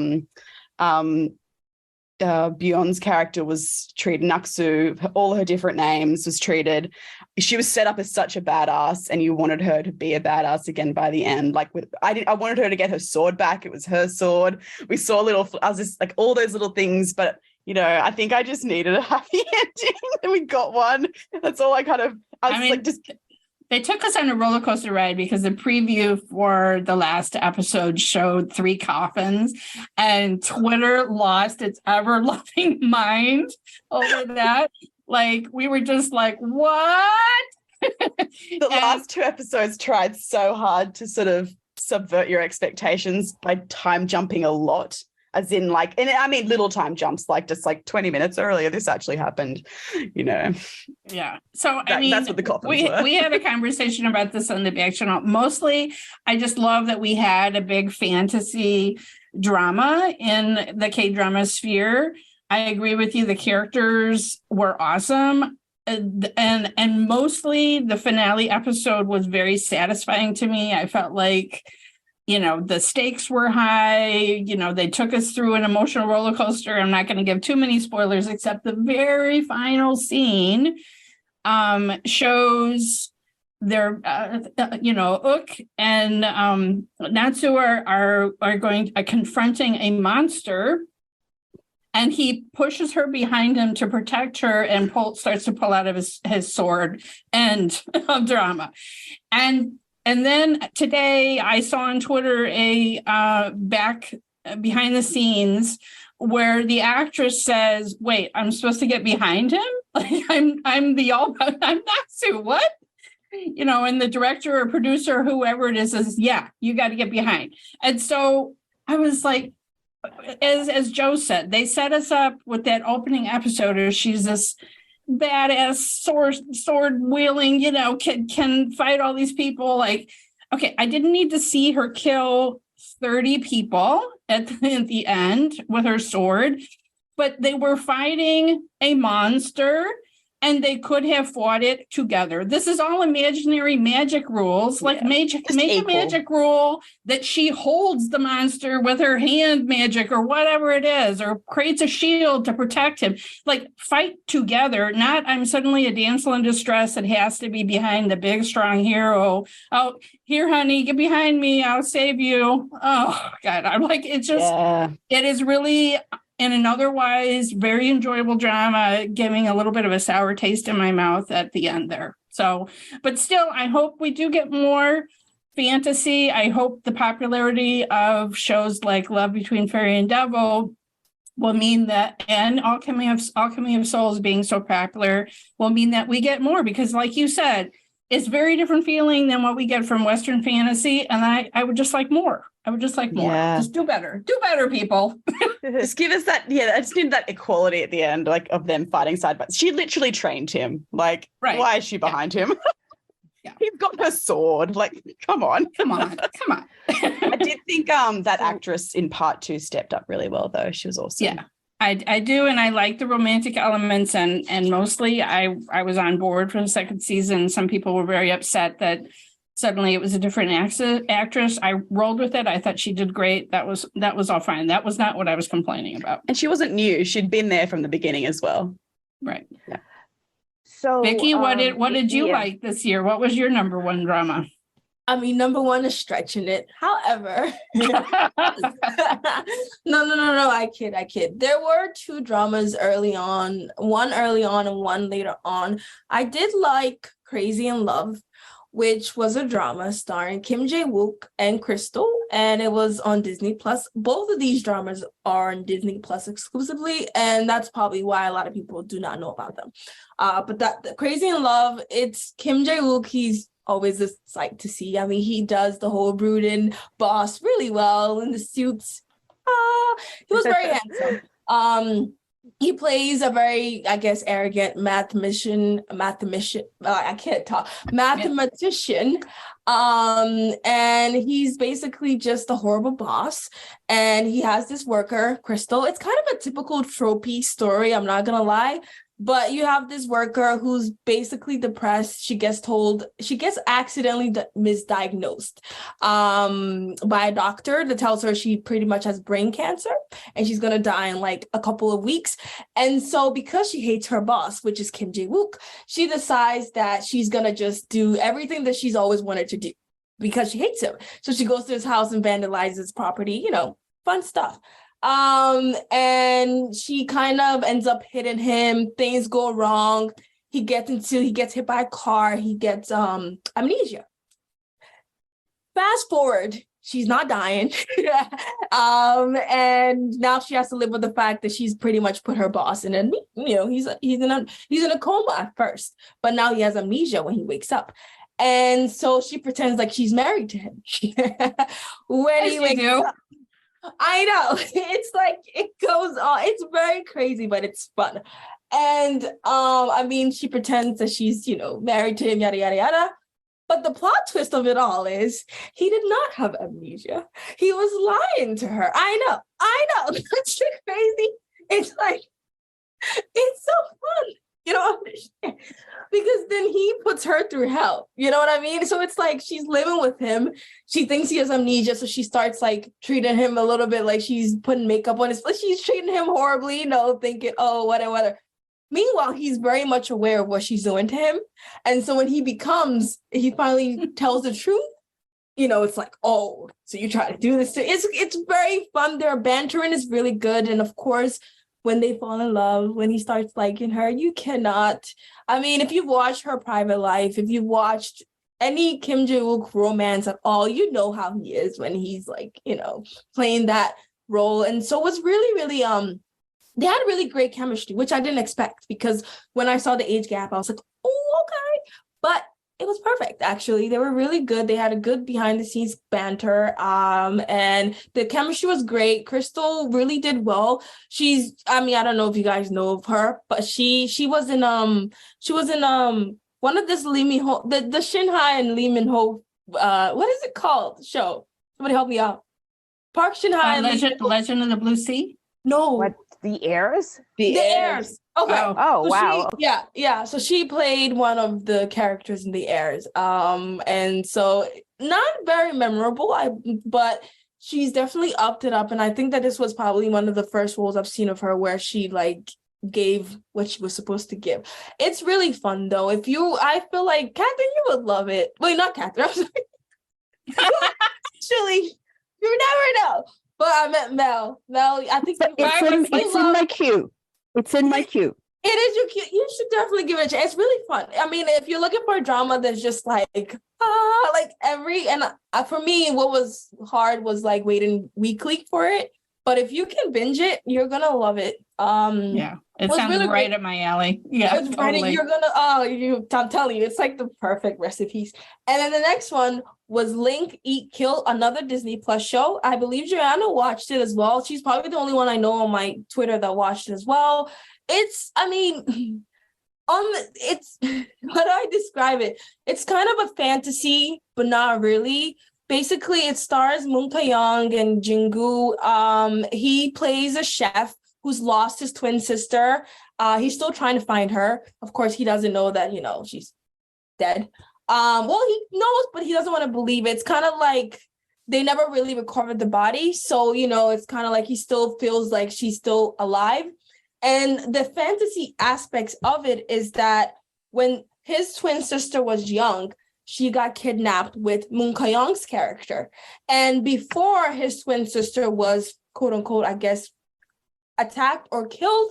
Beyond's character was treated. Naksu, all her different names, was treated. She was set up as such a badass, and you wanted her to be a badass again by the end. Like, I wanted her to get her sword back. It was her sword. We saw I was just like, all those little things, but I think I just needed a happy ending, and we got one. That's all They took us on a roller coaster ride, because the preview for the last episode showed 3 coffins, and Twitter lost its ever-loving mind over that. Like, we were just like, what? The last 2 episodes tried so hard to sort of subvert your expectations by time jumping a lot. As in, like, and I mean little time jumps, like just like 20 minutes earlier, this actually happened, Yeah. So that's what the coffins were. We had a conversation about this on the back channel. Mostly, I just love that we had a big fantasy drama in the K-drama sphere. I agree with you. The characters were awesome. And mostly the finale episode was very satisfying to me. I felt like, the stakes were high. They took us through an emotional roller coaster. I'm not going to give too many spoilers, except the very final scene shows their, Ook and Natsu are going confronting a monster. And he pushes her behind him to protect her, and starts to pull out of his sword. End of drama. And then today I saw on Twitter a back behind the scenes where the actress says, "Wait, I'm supposed to get behind him? Like I'm Natsu. What?" And the director or producer, whoever it is, says, "Yeah, you got to get behind." And so I was like, as Joe said, they set us up with that opening episode where she's this badass sword wielding, can fight all these people. Like, okay, I didn't need to see her kill 30 people at the end with her sword, but they were fighting a monster, and they could have fought it together. This is all imaginary magic rules. Like make a magic rule that she holds the monster with her hand magic or whatever it is, or creates a shield to protect him. Like fight together, not I'm suddenly a damsel in distress that has to be behind the big strong hero. Oh, here, honey, get behind me. I'll save you. Oh God, I'm like, it's just, it is really in an otherwise very enjoyable drama, giving a little bit of a sour taste in my mouth at the end there. So, but still, I hope we do get more fantasy. I hope the popularity of shows like Love Between Fairy and Devil will mean that, and Alchemy of Souls being so popular will mean that we get more, because like you said, it's very different feeling than what we get from Western fantasy. And I would just like more. I would just like more. Yeah. Just do better. Do better, people. Just give us that. Yeah, I just need that equality at the end, like of them fighting side by side. She literally trained him. Like, why is she behind him? Yeah. He's got her sword. Like, come on. I did think that actress in part 2 stepped up really well, though. She was awesome. Yeah. I do, and I like the romantic elements, and mostly I was on board for the second season. Some people were very upset that suddenly it was a different actress. I rolled with it. I thought she did great. That was all fine. That was not what I was complaining about. And she wasn't new. She'd been there from the beginning as well. Right. Yeah. So Vicki, what did you like this year? What was your number one drama? I mean, number one is stretching it. However, no, I kid. There were 2 dramas early on, one early on and one later on. I did like Crazy in Love, which was a drama starring Kim Jae-wook and Crystal, and it was on Disney Plus. Both of these dramas are on Disney Plus exclusively, and that's probably why a lot of people do not know about them. But the Crazy in Love, it's Kim Jae-wook. He's always a sight to see. I mean, he does the whole brooding boss really well in the suits. He was very handsome. He plays a very, I guess, arrogant mathematician. I can't talk. Mathematician. And he's basically just a horrible boss. And he has this worker, Crystal. It's kind of a typical tropey story, I'm not gonna lie. But you have this worker who's basically depressed. She gets accidentally misdiagnosed by a doctor that tells her she pretty much has brain cancer and she's going to die in like a couple of weeks. And so because she hates her boss, which is Kim Jae-wook, she decides that she's going to just do everything that she's always wanted to do because she hates him. So she goes to his house and vandalizes his property, fun stuff. And she kind of ends up hitting him. Things go wrong. He gets hit by a car. He gets amnesia. Fast forward, she's not dying. And now she has to live with the fact that she's pretty much put her boss in he's in a coma at first, but now he has amnesia when he wakes up. And so she pretends like she's married to him. When he wakes up. I know. It's like it goes on. It's very crazy, but it's fun. And I mean, she pretends that she's, married to him, yada, yada, yada. But the plot twist of it all is he did not have amnesia. He was lying to her. I know. That's crazy. It's like, it's so fun. You don't understand. Because then he puts her through hell. You know what I mean? So it's like she's living with him. She thinks he has amnesia. So she starts like treating him a little bit like she's putting makeup on his face. She's treating him horribly, thinking, oh, whatever. Meanwhile, he's very much aware of what she's doing to him. And so when he finally tells the truth, it's like, oh, so you try to do this. It's very fun. Their bantering is really good. And of course, when they fall in love, when he starts liking her, you cannot. I mean, if you've watched Her Private Life, if you've watched any Kim Jae-wook romance at all, you know how he is when he's like, playing that role. And so it was really, really, they had really great chemistry, which I didn't expect because when I saw the age gap, I was like, oh, okay. But it was perfect, actually. They were really good. They had a good behind-the-scenes banter, and the chemistry was great. Crystal really did well. I don't know if you guys know of her, but she was in one of this Lee Min Ho, the Shin-hae and Lee Min Ho, what is it called? Show. Somebody help me out. Park Shin-hae and Legend of the Blue Sea. No. What, the heirs? The The heirs. heirs. Okay. Oh, So wow. yeah. So she played one of the characters in the heirs. And so not very memorable, but she's definitely upped it up. And I think that this was probably one of the first roles I've seen of her where she like gave what she was supposed to give. It's really fun though. I feel like Catherine, you would love it. Wait, not Catherine. I'm sorry. Actually, you never know. But I meant Mel. Mel, I think It's in my queue. It's in my queue. it is your cute. You should definitely give it a chance. It's really fun. I mean, if you're looking for a drama that's just like for me, what was hard was like waiting weekly for it. But if you can binge it, you're gonna love it. Yeah, it sounds really right great. up my alley. Yeah, It's right. totally. You're gonna I'm telling you, it's like the perfect recipes. And then the next one was Link, Eat, Kill, another Disney Plus show. I believe Joanna watched it as well. She's probably the only one I know on my Twitter that watched it as well. How do I describe it? It's kind of a fantasy, but not really. Basically, it stars Moon Ka-young and Jingu. He plays a chef who's lost his twin sister. He's still trying to find her. Of course, he doesn't know that, she's dead. Well, he knows, but he doesn't want to believe it. It's kind of like they never really recovered the body. So, it's kind of like he still feels like she's still alive. And the fantasy aspects of it is that when his twin sister was young, she got kidnapped with Moon Ka-young's character. And before his twin sister was, quote unquote, I guess, attacked or killed,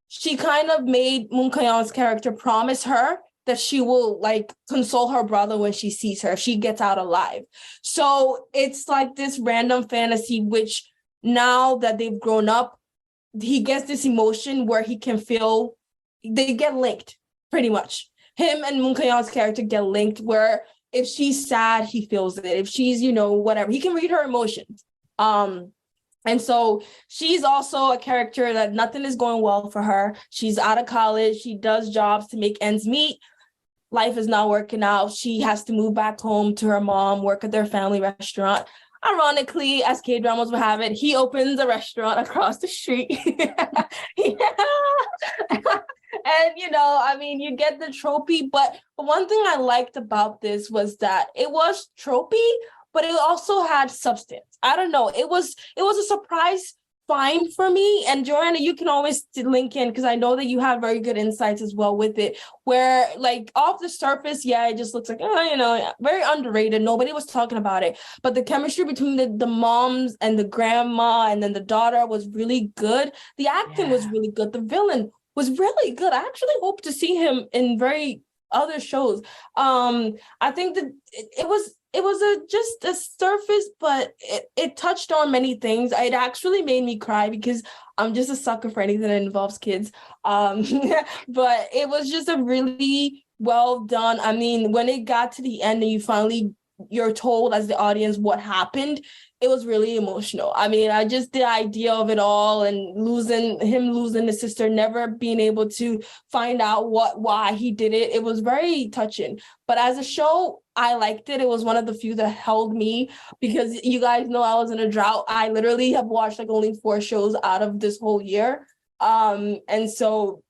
she kind of made Moon Ka-young's character promise her that she will like console her brother when she sees her if she gets out alive. So it's like this random fantasy, which now that they've grown up, he gets this emotion where he can feel, they get linked pretty much. Him and Moon Ka-young's character get linked where if she's sad, he feels it. If she's, whatever, he can read her emotions. And so she's also a character that nothing is going well for her. She's out of college. She does jobs to make ends meet. Life is not working out. She has to move back home to her mom, work at their family restaurant. Ironically, as K-dramas would have it, he opens a restaurant across the street. And, you get the tropey. But one thing I liked about this was that it was tropey, but it also had substance. I don't know. It was a surprise find for me. And Joanna, you can always link in because I know that you have very good insights as well with it. Where like off the surface, yeah, it just looks like, very underrated. Nobody was talking about it. But the chemistry between the moms and the grandma and then the daughter was really good. The acting was really good. The villain was really good. I actually hope to see him in very other shows. I think that it was just a surface, but it touched on many things. It actually made me cry because I'm just a sucker for anything that involves kids. But it was just a really well done. I mean, when it got to the end and you're told as the audience what happened, it was really emotional. I mean, the idea of it all and losing his sister, never being able to find out why he did it. It was very touching. But as a show, I liked it. It was one of the few that held me because you guys know I was in a drought. I literally have watched like only 4 shows out of this whole year. And so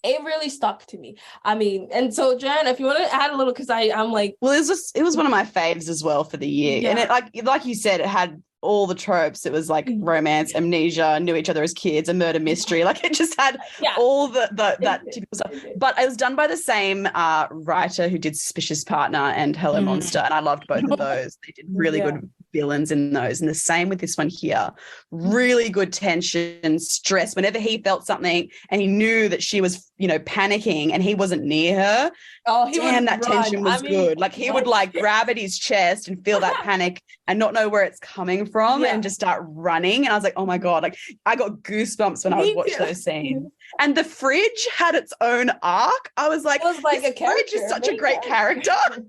it really stuck to me. I mean, and so Jen, if you want to add a little, because I'm like, well, it was one of my faves as well for the year, and it like you said, it had all the tropes. It was like romance, amnesia, knew each other as kids, a murder mystery. Like it just had all that typical stuff. But it was done by the same writer who did Suspicious Partner and Hello Monster, and I loved both of those. They did really good villains in those, and the same with this one here. Really good tension, stress. Whenever he felt something and he knew that she was, panicking and he wasn't near her, that tension was good. Like he would like grab at his chest and feel that panic and not know where it's coming from and just start running. And I was like, oh my God, like I got goosebumps when I would watch those scenes. And the fridge had its own arc. I was like, this fridge is such a great character. It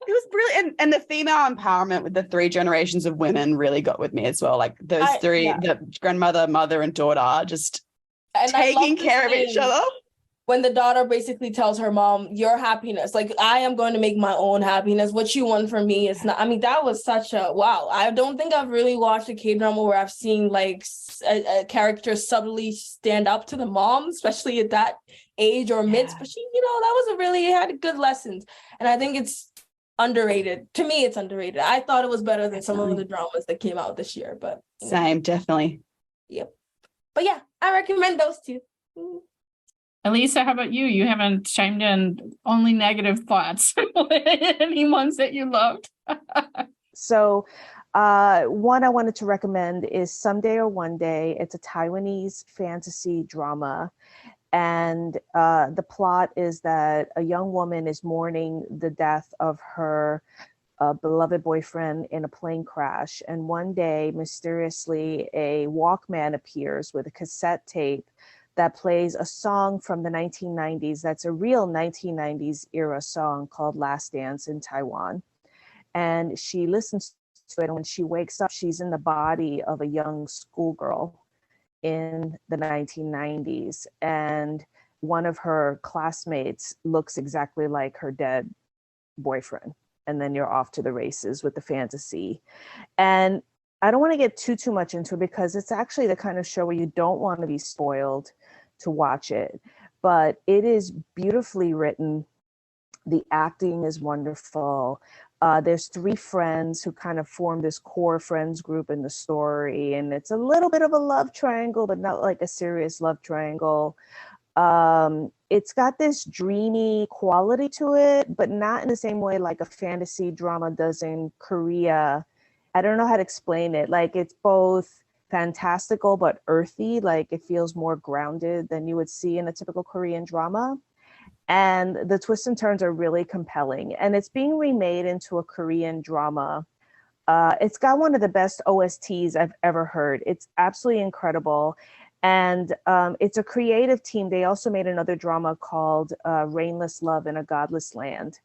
was brilliant. And the female empowerment with the 3 generations of women really got with me as well. Like those 3, the grandmother, mother, and daughter, just taking care of each other. when the daughter basically tells her mom, your happiness, like, I am going to make my own happiness. What you want from me is not, I mean, that was such a, wow. I don't think I've really watched a K-drama where I've seen like a character subtly stand up to the mom, especially at that age or midst, but she, that was had good lessons. And I think it's underrated. To me, it's underrated. I thought it was better than some of the dramas that came out this year, but. Same, definitely. Yep. But yeah, I recommend those two. Elisa, how about you? You haven't chimed in. Only negative thoughts. Any ones that you loved? So one I wanted to recommend is Someday or One Day. It's a Taiwanese fantasy drama. And the plot is that a young woman is mourning the death of her beloved boyfriend in a plane crash. And one day, mysteriously, a Walkman appears with a cassette tape that plays a song from the 1990s. That's a real 1990s era song called Last Dance in Taiwan. And she listens to it. And when she wakes up, she's in the body of a young schoolgirl in the 1990s. And one of her classmates looks exactly like her dead boyfriend. And then you're off to the races with the fantasy. And I don't want to get too much into it because it's actually the kind of show where you don't want to be spoiled to watch it, but it is beautifully written. The acting is wonderful. There's three friends who kind of form this core friends group in the story, and it's a little bit of a love triangle, but not like a serious love triangle. It's got this dreamy quality to it, but not in the same way like a fantasy drama does in Korea. I don't know how to explain it. Like, it's both fantastical but earthy. Like, it feels more grounded than you would see in a typical Korean drama. And the twists and turns are really compelling. And it's being remade into a Korean drama. It's got one of the best OSTs I've ever heard. It's absolutely incredible. And it's a creative team. They also made another drama called Rainless Love in a Godless Land.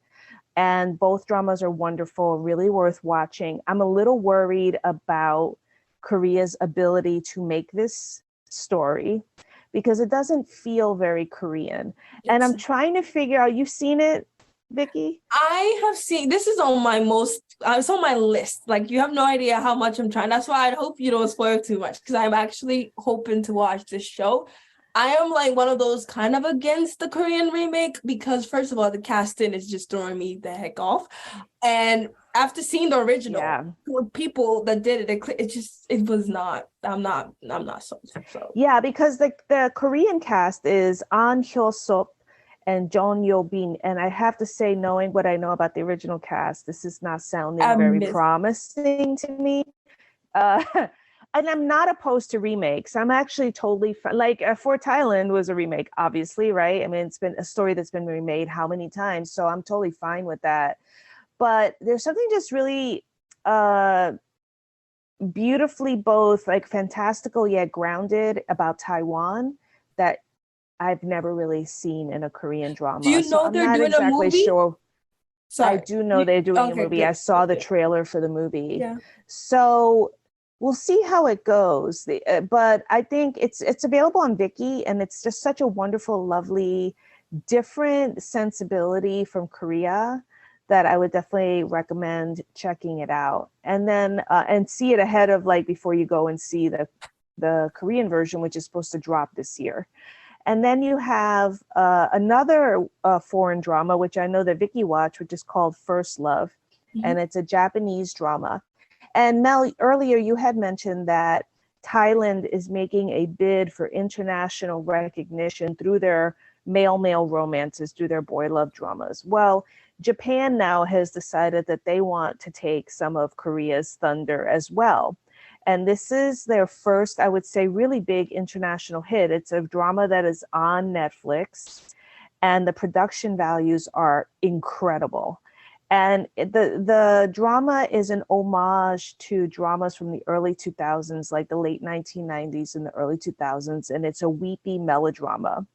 And both dramas are wonderful, really worth watching. I'm a little worried about Korea's ability to make this story because it doesn't feel very Korean. And I'm trying to figure out, you've seen it, Vicky? I have seen, this is on my it's on my list. Like, you have no idea how much I'm trying. That's why I hope you don't spoil too much, because I'm actually hoping to watch this show. I am like one of those kind of against the Korean remake because, first of all, the casting is just throwing me the heck off. And after seeing the original, people that did it was not, I'm not so. Yeah, because the Korean cast is An Hyo-sop and Jeon Yo-bin. And I have to say, knowing what I know about the original cast, this is not sounding very promising to me. And I'm not opposed to remakes. I'm actually totally For Thailand was a remake, obviously, right? I mean, it's been a story that's been remade how many times, so I'm totally fine with that. But there's something just really beautifully both like fantastical yet grounded about Taiwan that I've never really seen in a Korean drama. Do you know they're doing a movie? Sure. Sorry. I do know they're doing a movie. Good. I saw the trailer for the movie. Yeah. So we'll see how it goes. But I think it's available on Viki, and it's just such a wonderful, lovely, different sensibility from Korea that I would definitely recommend checking it out. And then and see it ahead of before you go and see the Korean version, which is supposed to drop this year. And then you have another foreign drama, which I know that Vicky watched, which is called First Love. Mm-hmm. And it's a Japanese drama. And Mel, earlier you had mentioned that Thailand is making a bid for international recognition through their male-male romances, through their boy love dramas. Well, Japan now has decided that they want to take some of Korea's thunder as well. And this is their first, I would say, really big international hit. It's a drama that is on Netflix, and the production values are incredible. And the drama is an homage to dramas from the early 2000s, like the late 1990s and the early 2000s, and it's a weepy melodrama.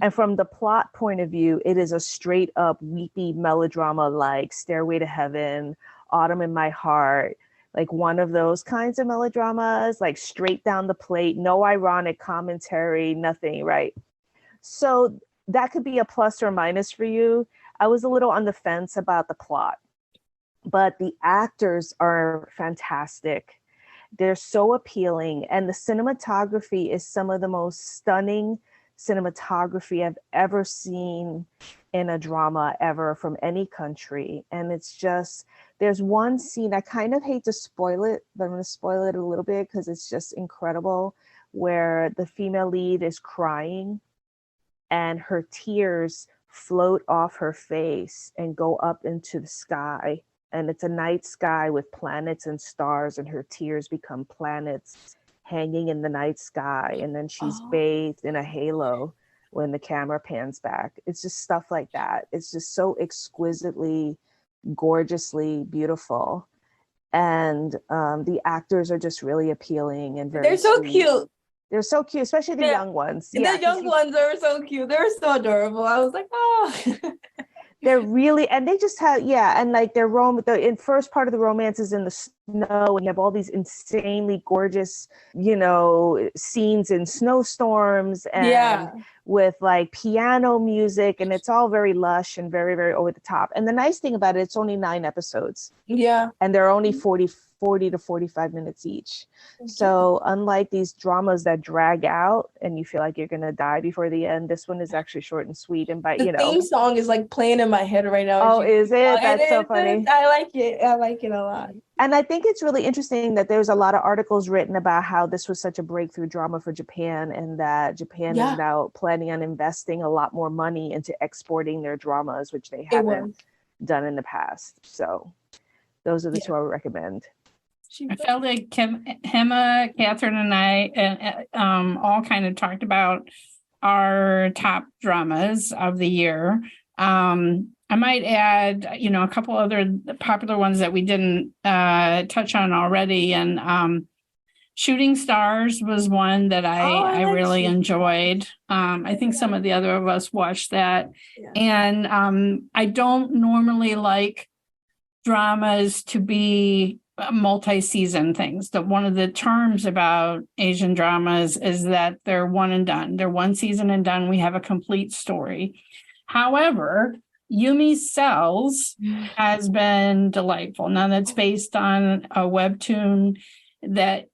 And from the plot point of view, it is a straight up weepy melodrama like Stairway to Heaven, Autumn in My Heart, like one of those kinds of melodramas, like straight down the plate, no ironic commentary, nothing, right? So that could be a plus or minus for you. I was a little on the fence about the plot, but the actors are fantastic. They're so appealing, and the cinematography is some of the most stunning cinematography I've ever seen in a drama ever from any country. And it's just, there's one scene, I kind of hate to spoil it, but I'm going to spoil it a little bit because it's just incredible, where the female lead is crying and her tears float off her face and go up into the sky. And it's a night sky with planets and stars, and her tears become planets hanging in the night sky. And then she's bathed in a halo when the camera pans back. It's just stuff like that. It's just so exquisitely, gorgeously beautiful. And the actors are just really appealing and very They're so sweet. cute. They're so cute, especially the young ones. The young ones are so cute. They're so adorable. I was like, oh. They're really, and they just have, and like their in first part of the romance is in the snow, and you have all these insanely gorgeous, scenes in snowstorms and with like piano music, and it's all very lush and very, very over the top. And the nice thing about it, it's only 9 episodes. Yeah. And they're only 40 to 45 minutes each. So unlike these dramas that drag out and you feel like you're gonna die before the end, this one is actually short and sweet. And by the theme song is like playing in my head right now. Oh, is it? That's so funny. I like it. I like it a lot. And I think it's really interesting that there's a lot of articles written about how this was such a breakthrough drama for Japan, and that Japan is now planning on investing a lot more money into exporting their dramas, which they haven't done in the past. So those are the two I would recommend. I felt like Hema, Catherine, and I all kind of talked about our top dramas of the year. I might add, a couple other popular ones that we didn't touch on already. And Shooting Stars was one that I really enjoyed. I think some of the other of us watched that. Yeah. And I don't normally like dramas to be multi-season things. One of the terms about Asian dramas is that they're one and done. They're one season and done. We have a complete story. However, Yumi's Cells has been delightful. Now that's based on a webtoon that,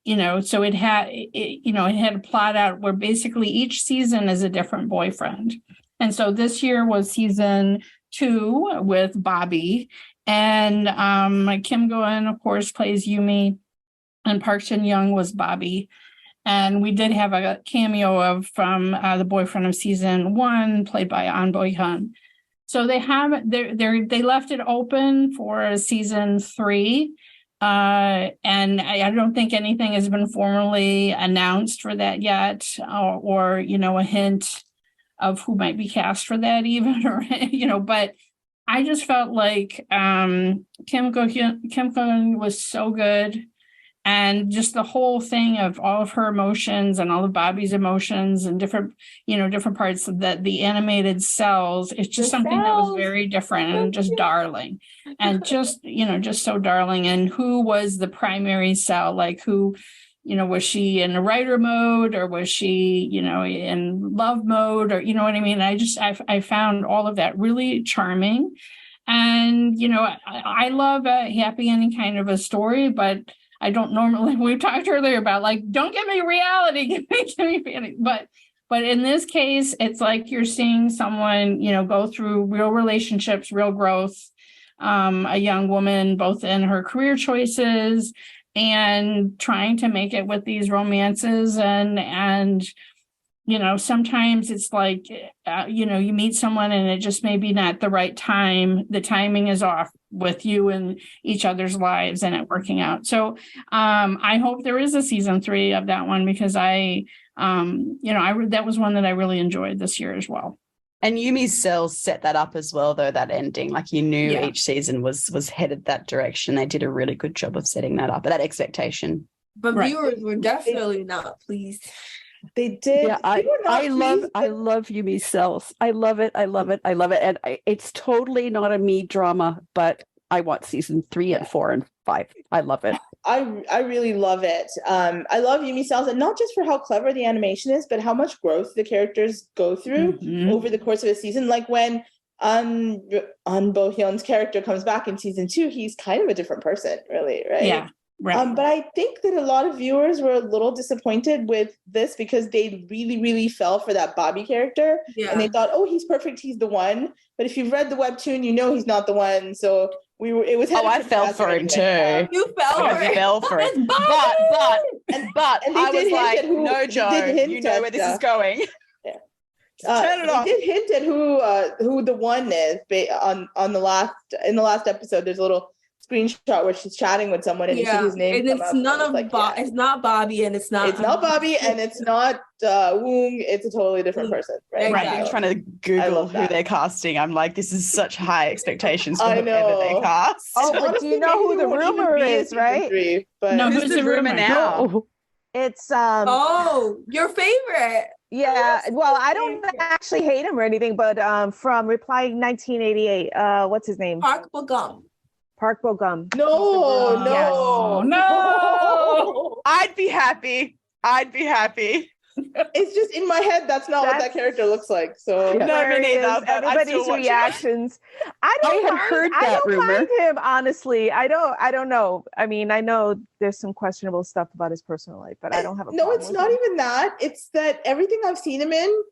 so it had a plot out where basically each season is a different boyfriend. And so this year was season 2 with Bobby. And Kim Go-eun, of course, plays Yumi, and Park Shin-young was Bobby. And we did have a cameo from the boyfriend of season 1, played by An Bo-hyun. So they left it open for season 3, and I don't think anything has been formally announced for that yet, or a hint of who might be cast for that even, or but. I just felt like Kim Go-eun was so good, and just the whole thing of all of her emotions and all of Bobby's emotions and different parts of the animated cells. It's just something that was very different and just darling, and just so darling. And who was the primary cell? Like who? Was she in a writer mode, or was she, in love mode, or, what I mean? I found all of that really charming. And, I love a happy ending kind of a story, but I don't normally, we talked earlier about like, don't give me reality, give me, but in this case, it's like you're seeing someone, go through real relationships, real growth, a young woman, both in her career choices and trying to make it with these romances. And sometimes it's like, you meet someone and it just maybe not the right time. The timing is off with you and each other's lives and it working out. So I hope there is a season 3 of that one, because that was one that I really enjoyed this year as well. And Yumi's Cells set that up as well, though, that ending. Like you knew each season was headed that direction. They did a really good job of setting that up, that expectation. But viewers were definitely not pleased. They did. Yeah, I love Yumi's Cells. I love it. And it's totally not a me drama, but I want season 3 and 4 and 5. I love it. I really love it. I love Yumi Salsa, not just for how clever the animation is, but how much growth the characters go through over the course of a season. Like when An Bo-hyun's character comes back in season 2, he's kind of a different person, really, right? Yeah, right. But I think that a lot of viewers were a little disappointed with this because they really, really fell for that Bobby character. Yeah. And they thought, oh, he's perfect, he's the one. But if you've read the webtoon, you know he's not the one. So it was. Oh, I fell for him too. You fell for it. But and I was like, no, Joe, you know where this is going. Yeah. Turn it off. They did hint at who the one is in the last episode. There's a little screenshot where she's chatting with someone and you see his name. And it's none of it's not Bobby, and it's not Bobby, and it's not Woong. It's a totally different person, right? Right. I'm trying to Google who they're casting. I'm like, this is such high expectations for whoever they cast. Oh, but do you know who the rumor is, right? 3, but no, who's the rumor now? No. It's your favorite. Yeah, well, I don't actually hate him or anything, but from Reply 1988, what's his name? Park Bo-gum. Park Bo-gum. No. I'd be happy. It's just in my head. That's not what that character looks like. So no, me neither. Everybody's reactions. I had heard that rumor. I don't mind him, honestly. I don't know. I mean, I know there's some questionable stuff about his personal life, but I don't have a problem. No, it's not even that. It's that everything I've seen him in,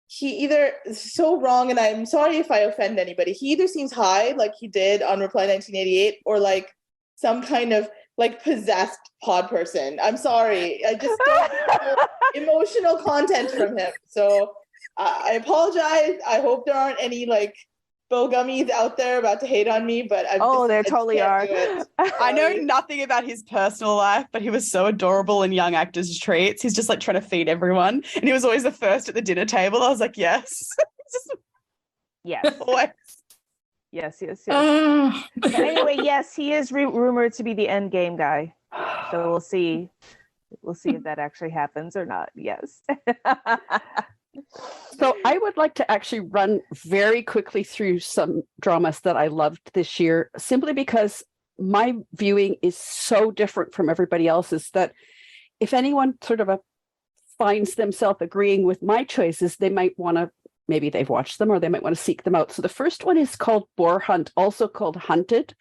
he either is so wrong, and I'm sorry if I offend anybody. He either seems high, like he did on Reply 1988, or like some kind of like possessed pod person. I'm sorry. I just don't have emotional content from him. So I apologize. I hope there aren't any like Bo-gummies out there about to hate on me, but there totally are. I know nothing about his personal life, but he was so adorable in Young Actors Treats. He's just like trying to feed everyone. And he was always the first at the dinner table. I was like, yes. Yes. Always. Yes. But anyway, yes, he is rumored to be the end game guy. So we'll see. We'll see if that actually happens or not. Yes. So I would like to actually run very quickly through some dramas that I loved this year, simply because my viewing is so different from everybody else's that if anyone sort of finds themselves agreeing with my choices, they might want to, maybe they've watched them or they might want to seek them out. So the first one is called Boar Hunt, also called Hunted.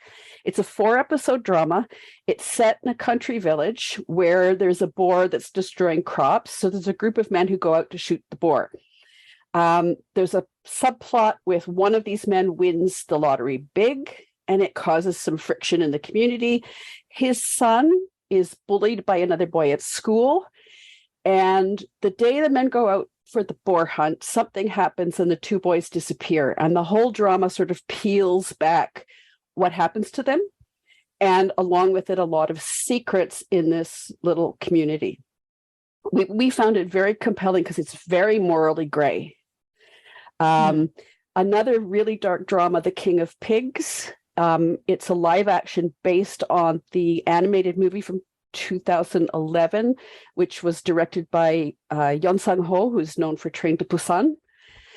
It's a 4-episode drama. It's set in a country village where there's a boar that's destroying crops. So there's a group of men who go out to shoot the boar. There's a subplot with one of these men wins the lottery big, and it causes some friction in the community. His son is bullied by another boy at school. And the day the men go out for the boar hunt, something happens and the 2 boys disappear. And the whole drama sort of peels back what happens to them. And along with it, a lot of secrets in this little community. We found it very compelling because it's very morally gray. Another really dark drama, The King of Pigs. It's a live action based on the animated movie from 2011, which was directed by Yeon Sang-ho, who's known for Train to Busan.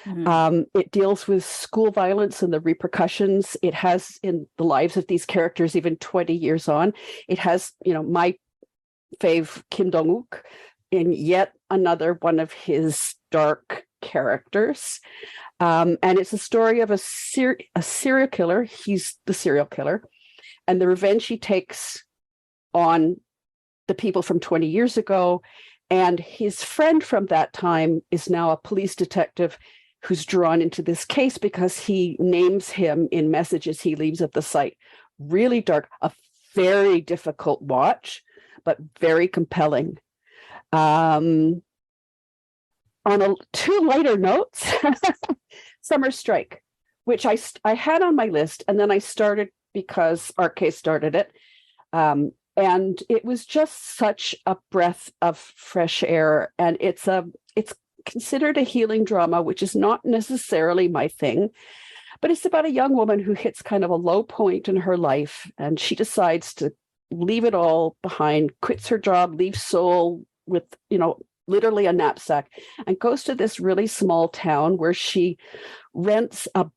It deals with school violence and the repercussions it has in the lives of these characters, even 20 years on. It has, my fave Kim Dong-wook in yet another one of his dark characters. And it's a story of a serial killer. He's the serial killer. And the revenge he takes on the people from 20 years ago. And his friend from that time is now a police detective who's drawn into this case because he names him in messages he leaves at the site. Really dark, a very difficult watch, but very compelling. On 2 lighter notes, Summer Strike, which I had on my list, and then I started because Arcade started it. And it was just such a breath of fresh air. And it's considered a healing drama, which is not necessarily my thing, but it's about a young woman who hits kind of a low point in her life, and she decides to leave it all behind, quits her job, leaves Seoul with, literally a knapsack, and goes to this really small town where she rents a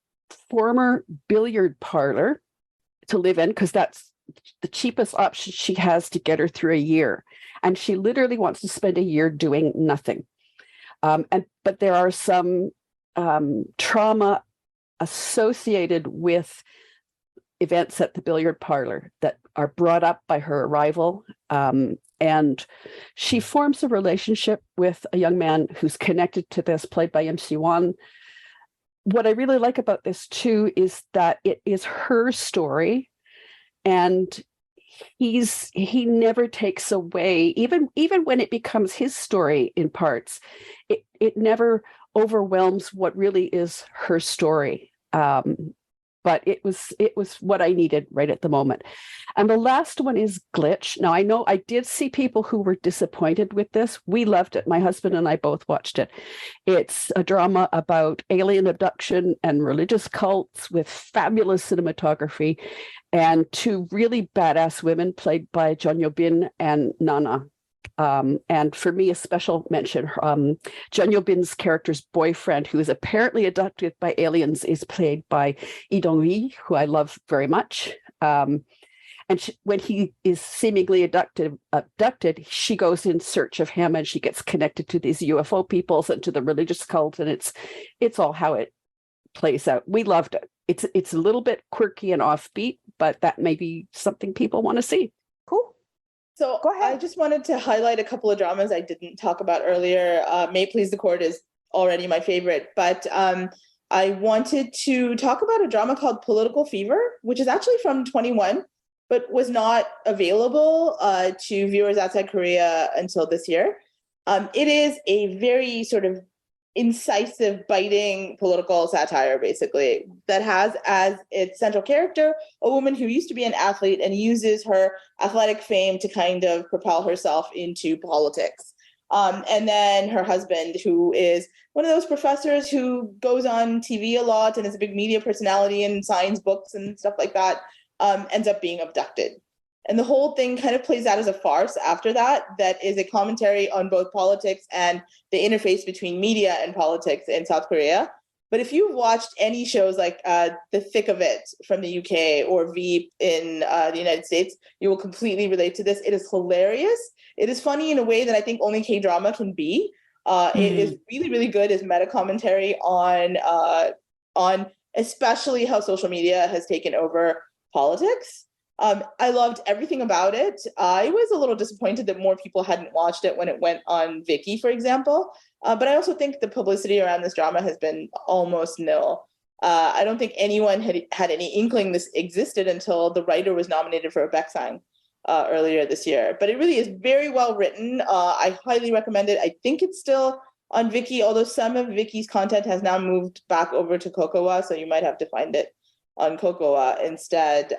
former billiard parlor to live in, because that's the cheapest option she has to get her through a year. And she literally wants to spend a year doing nothing. But there are some trauma associated with events at the billiard parlor that are brought up by her arrival. And she forms a relationship with a young man who's connected to this, played by MC1. What I really like about this too is that it is her story, and he never takes away, even when it becomes his story in parts, it never overwhelms what really is her story. But it was what I needed right at the moment. And the last one is Glitch. Now, I know I did see people who were disappointed with this. We loved it. My husband and I both watched it. It's a drama about alien abduction and religious cults with fabulous cinematography and two really badass women played by John Yobin and Nana. And for me, a special mention, John Yobin's character's boyfriend, who is apparently abducted by aliens, is played by Lee Dong-hee, who I love very much. And when he is seemingly abducted, she goes in search of him, and she gets connected to these UFO peoples and to the religious cult, and it's all how it plays out. We loved it. It's a little bit quirky and offbeat, but that may be something people want to see. Cool. So I just wanted to highlight a couple of dramas I didn't talk about earlier. May It Please the Court is already my favorite, but I wanted to talk about a drama called Political Fever, which is actually from 21, but was not available to viewers outside Korea until this year. It is a very sort of incisive, biting political satire, basically, that has as its central character a woman who used to be an athlete and uses her athletic fame to kind of propel herself into politics. And then her husband, who is one of those professors who goes on TV a lot and is a big media personality and signs books and stuff like that, ends up being abducted. And the whole thing kind of plays out as a farce after that is a commentary on both politics and the interface between media and politics in South Korea. But if you've watched any shows like The Thick of It from the UK or Veep in the United States, you will completely relate to this. It is hilarious. It is funny in a way that I think only K-drama can be. It is really, really good as meta commentary on especially how social media has taken over politics. I loved everything about it. I was a little disappointed that more people hadn't watched it when it went on Viki, for example. But I also think the publicity around this drama has been almost nil. I don't think anyone had any inkling this existed until the writer was nominated for a Baeksang earlier this year. But it really is very well written. I highly recommend it. I think it's still on Viki, although some of Viki's content has now moved back over to Kokowa, so you might have to find it on Kokowa instead.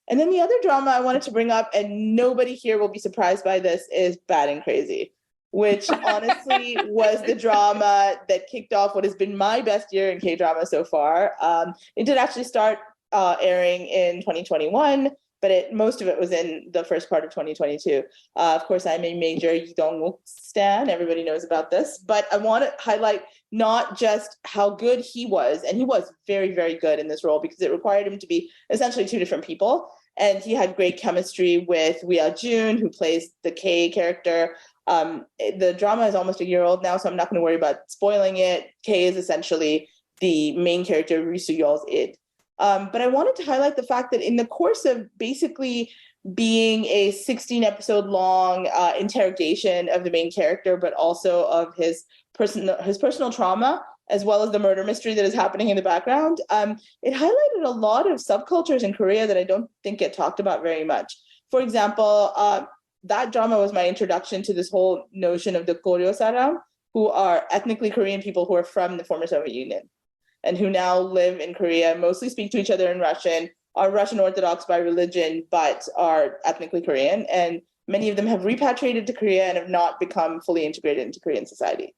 And then the other drama I wanted to bring up, and nobody here will be surprised by this, is Bad and Crazy, which honestly was the drama that kicked off what has been my best year in K-drama so far. It did actually start airing in 2021, but most of it was in the first part of 2022. Of course, I'm a major Lee Dong-wook stan. Everybody knows about this. But I want to highlight not just how good he was, and he was very, very good in this role because it required him to be essentially two different people. And he had great chemistry with Wea Jun, who plays the K character. The drama is almost a year old now, so I'm not going to worry about spoiling it. K is essentially the main character, Ryu Soo-yeol's id. But I wanted to highlight the fact that in the course of basically being a 16-episode long interrogation of the main character, but also of his personal trauma, as well as the murder mystery that is happening in the background, it highlighted a lot of subcultures in Korea that I don't think get talked about very much. For example, that drama was my introduction to this whole notion of the Koryo Saram, who are ethnically Korean people who are from the former Soviet Union and who now live in Korea, mostly speak to each other in Russian, are Russian Orthodox by religion, but are ethnically Korean. And many of them have repatriated to Korea and have not become fully integrated into Korean society.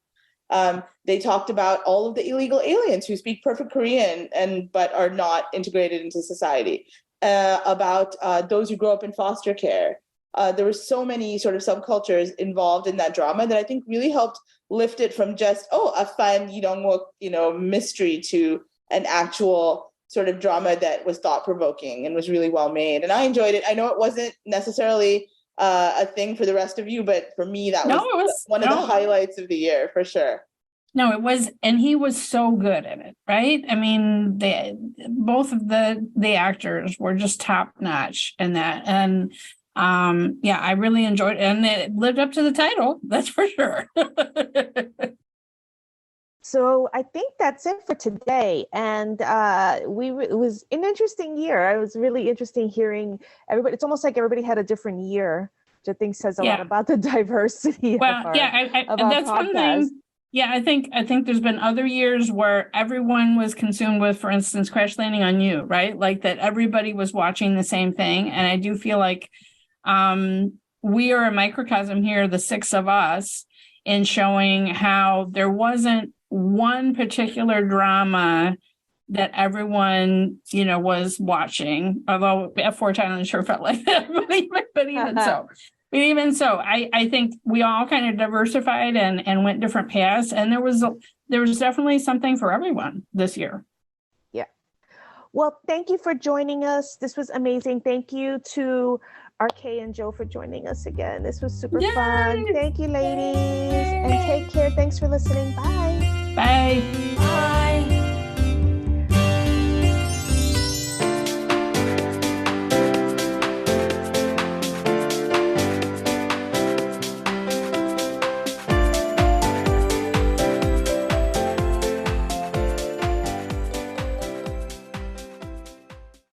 They talked about all of the illegal aliens who speak perfect Korean but are not integrated into society, about those who grow up in foster care. There were so many sort of subcultures involved in that drama that I think really helped lift it from just, a fun Lee Dong-wook, mystery to an actual sort of drama that was thought-provoking and was really well made. And I enjoyed it. I know it wasn't necessarily a thing for the rest of you, but for me, that was one of the highlights of the year for sure. No, it was, and he was so good in it, right? I mean, both of the actors were just top notch in that, and yeah, I really enjoyed it, and it lived up to the title, that's for sure. So I think that's it for today, and it was an interesting year. It was really interesting hearing everybody. It's almost like everybody had a different year, which I think says a lot about the diversity. Well, of our, that's one thing. Yeah, I think there's been other years where everyone was consumed with, for instance, Crash Landing on You, right? Like that everybody was watching the same thing. And I do feel like we are a microcosm here, the six of us, in showing how there wasn't one particular drama that everyone, was watching. Although F4 Thailand sure felt like that, but even so. But even so, I think we all kind of diversified and went different paths, and there was definitely something for everyone this year. Yeah. Well, thank you for joining us. This was amazing. Thank you to RK and Joe for joining us again. This was super fun. Thank you, ladies, and take care. Thanks for listening. Bye. Bye. Bye.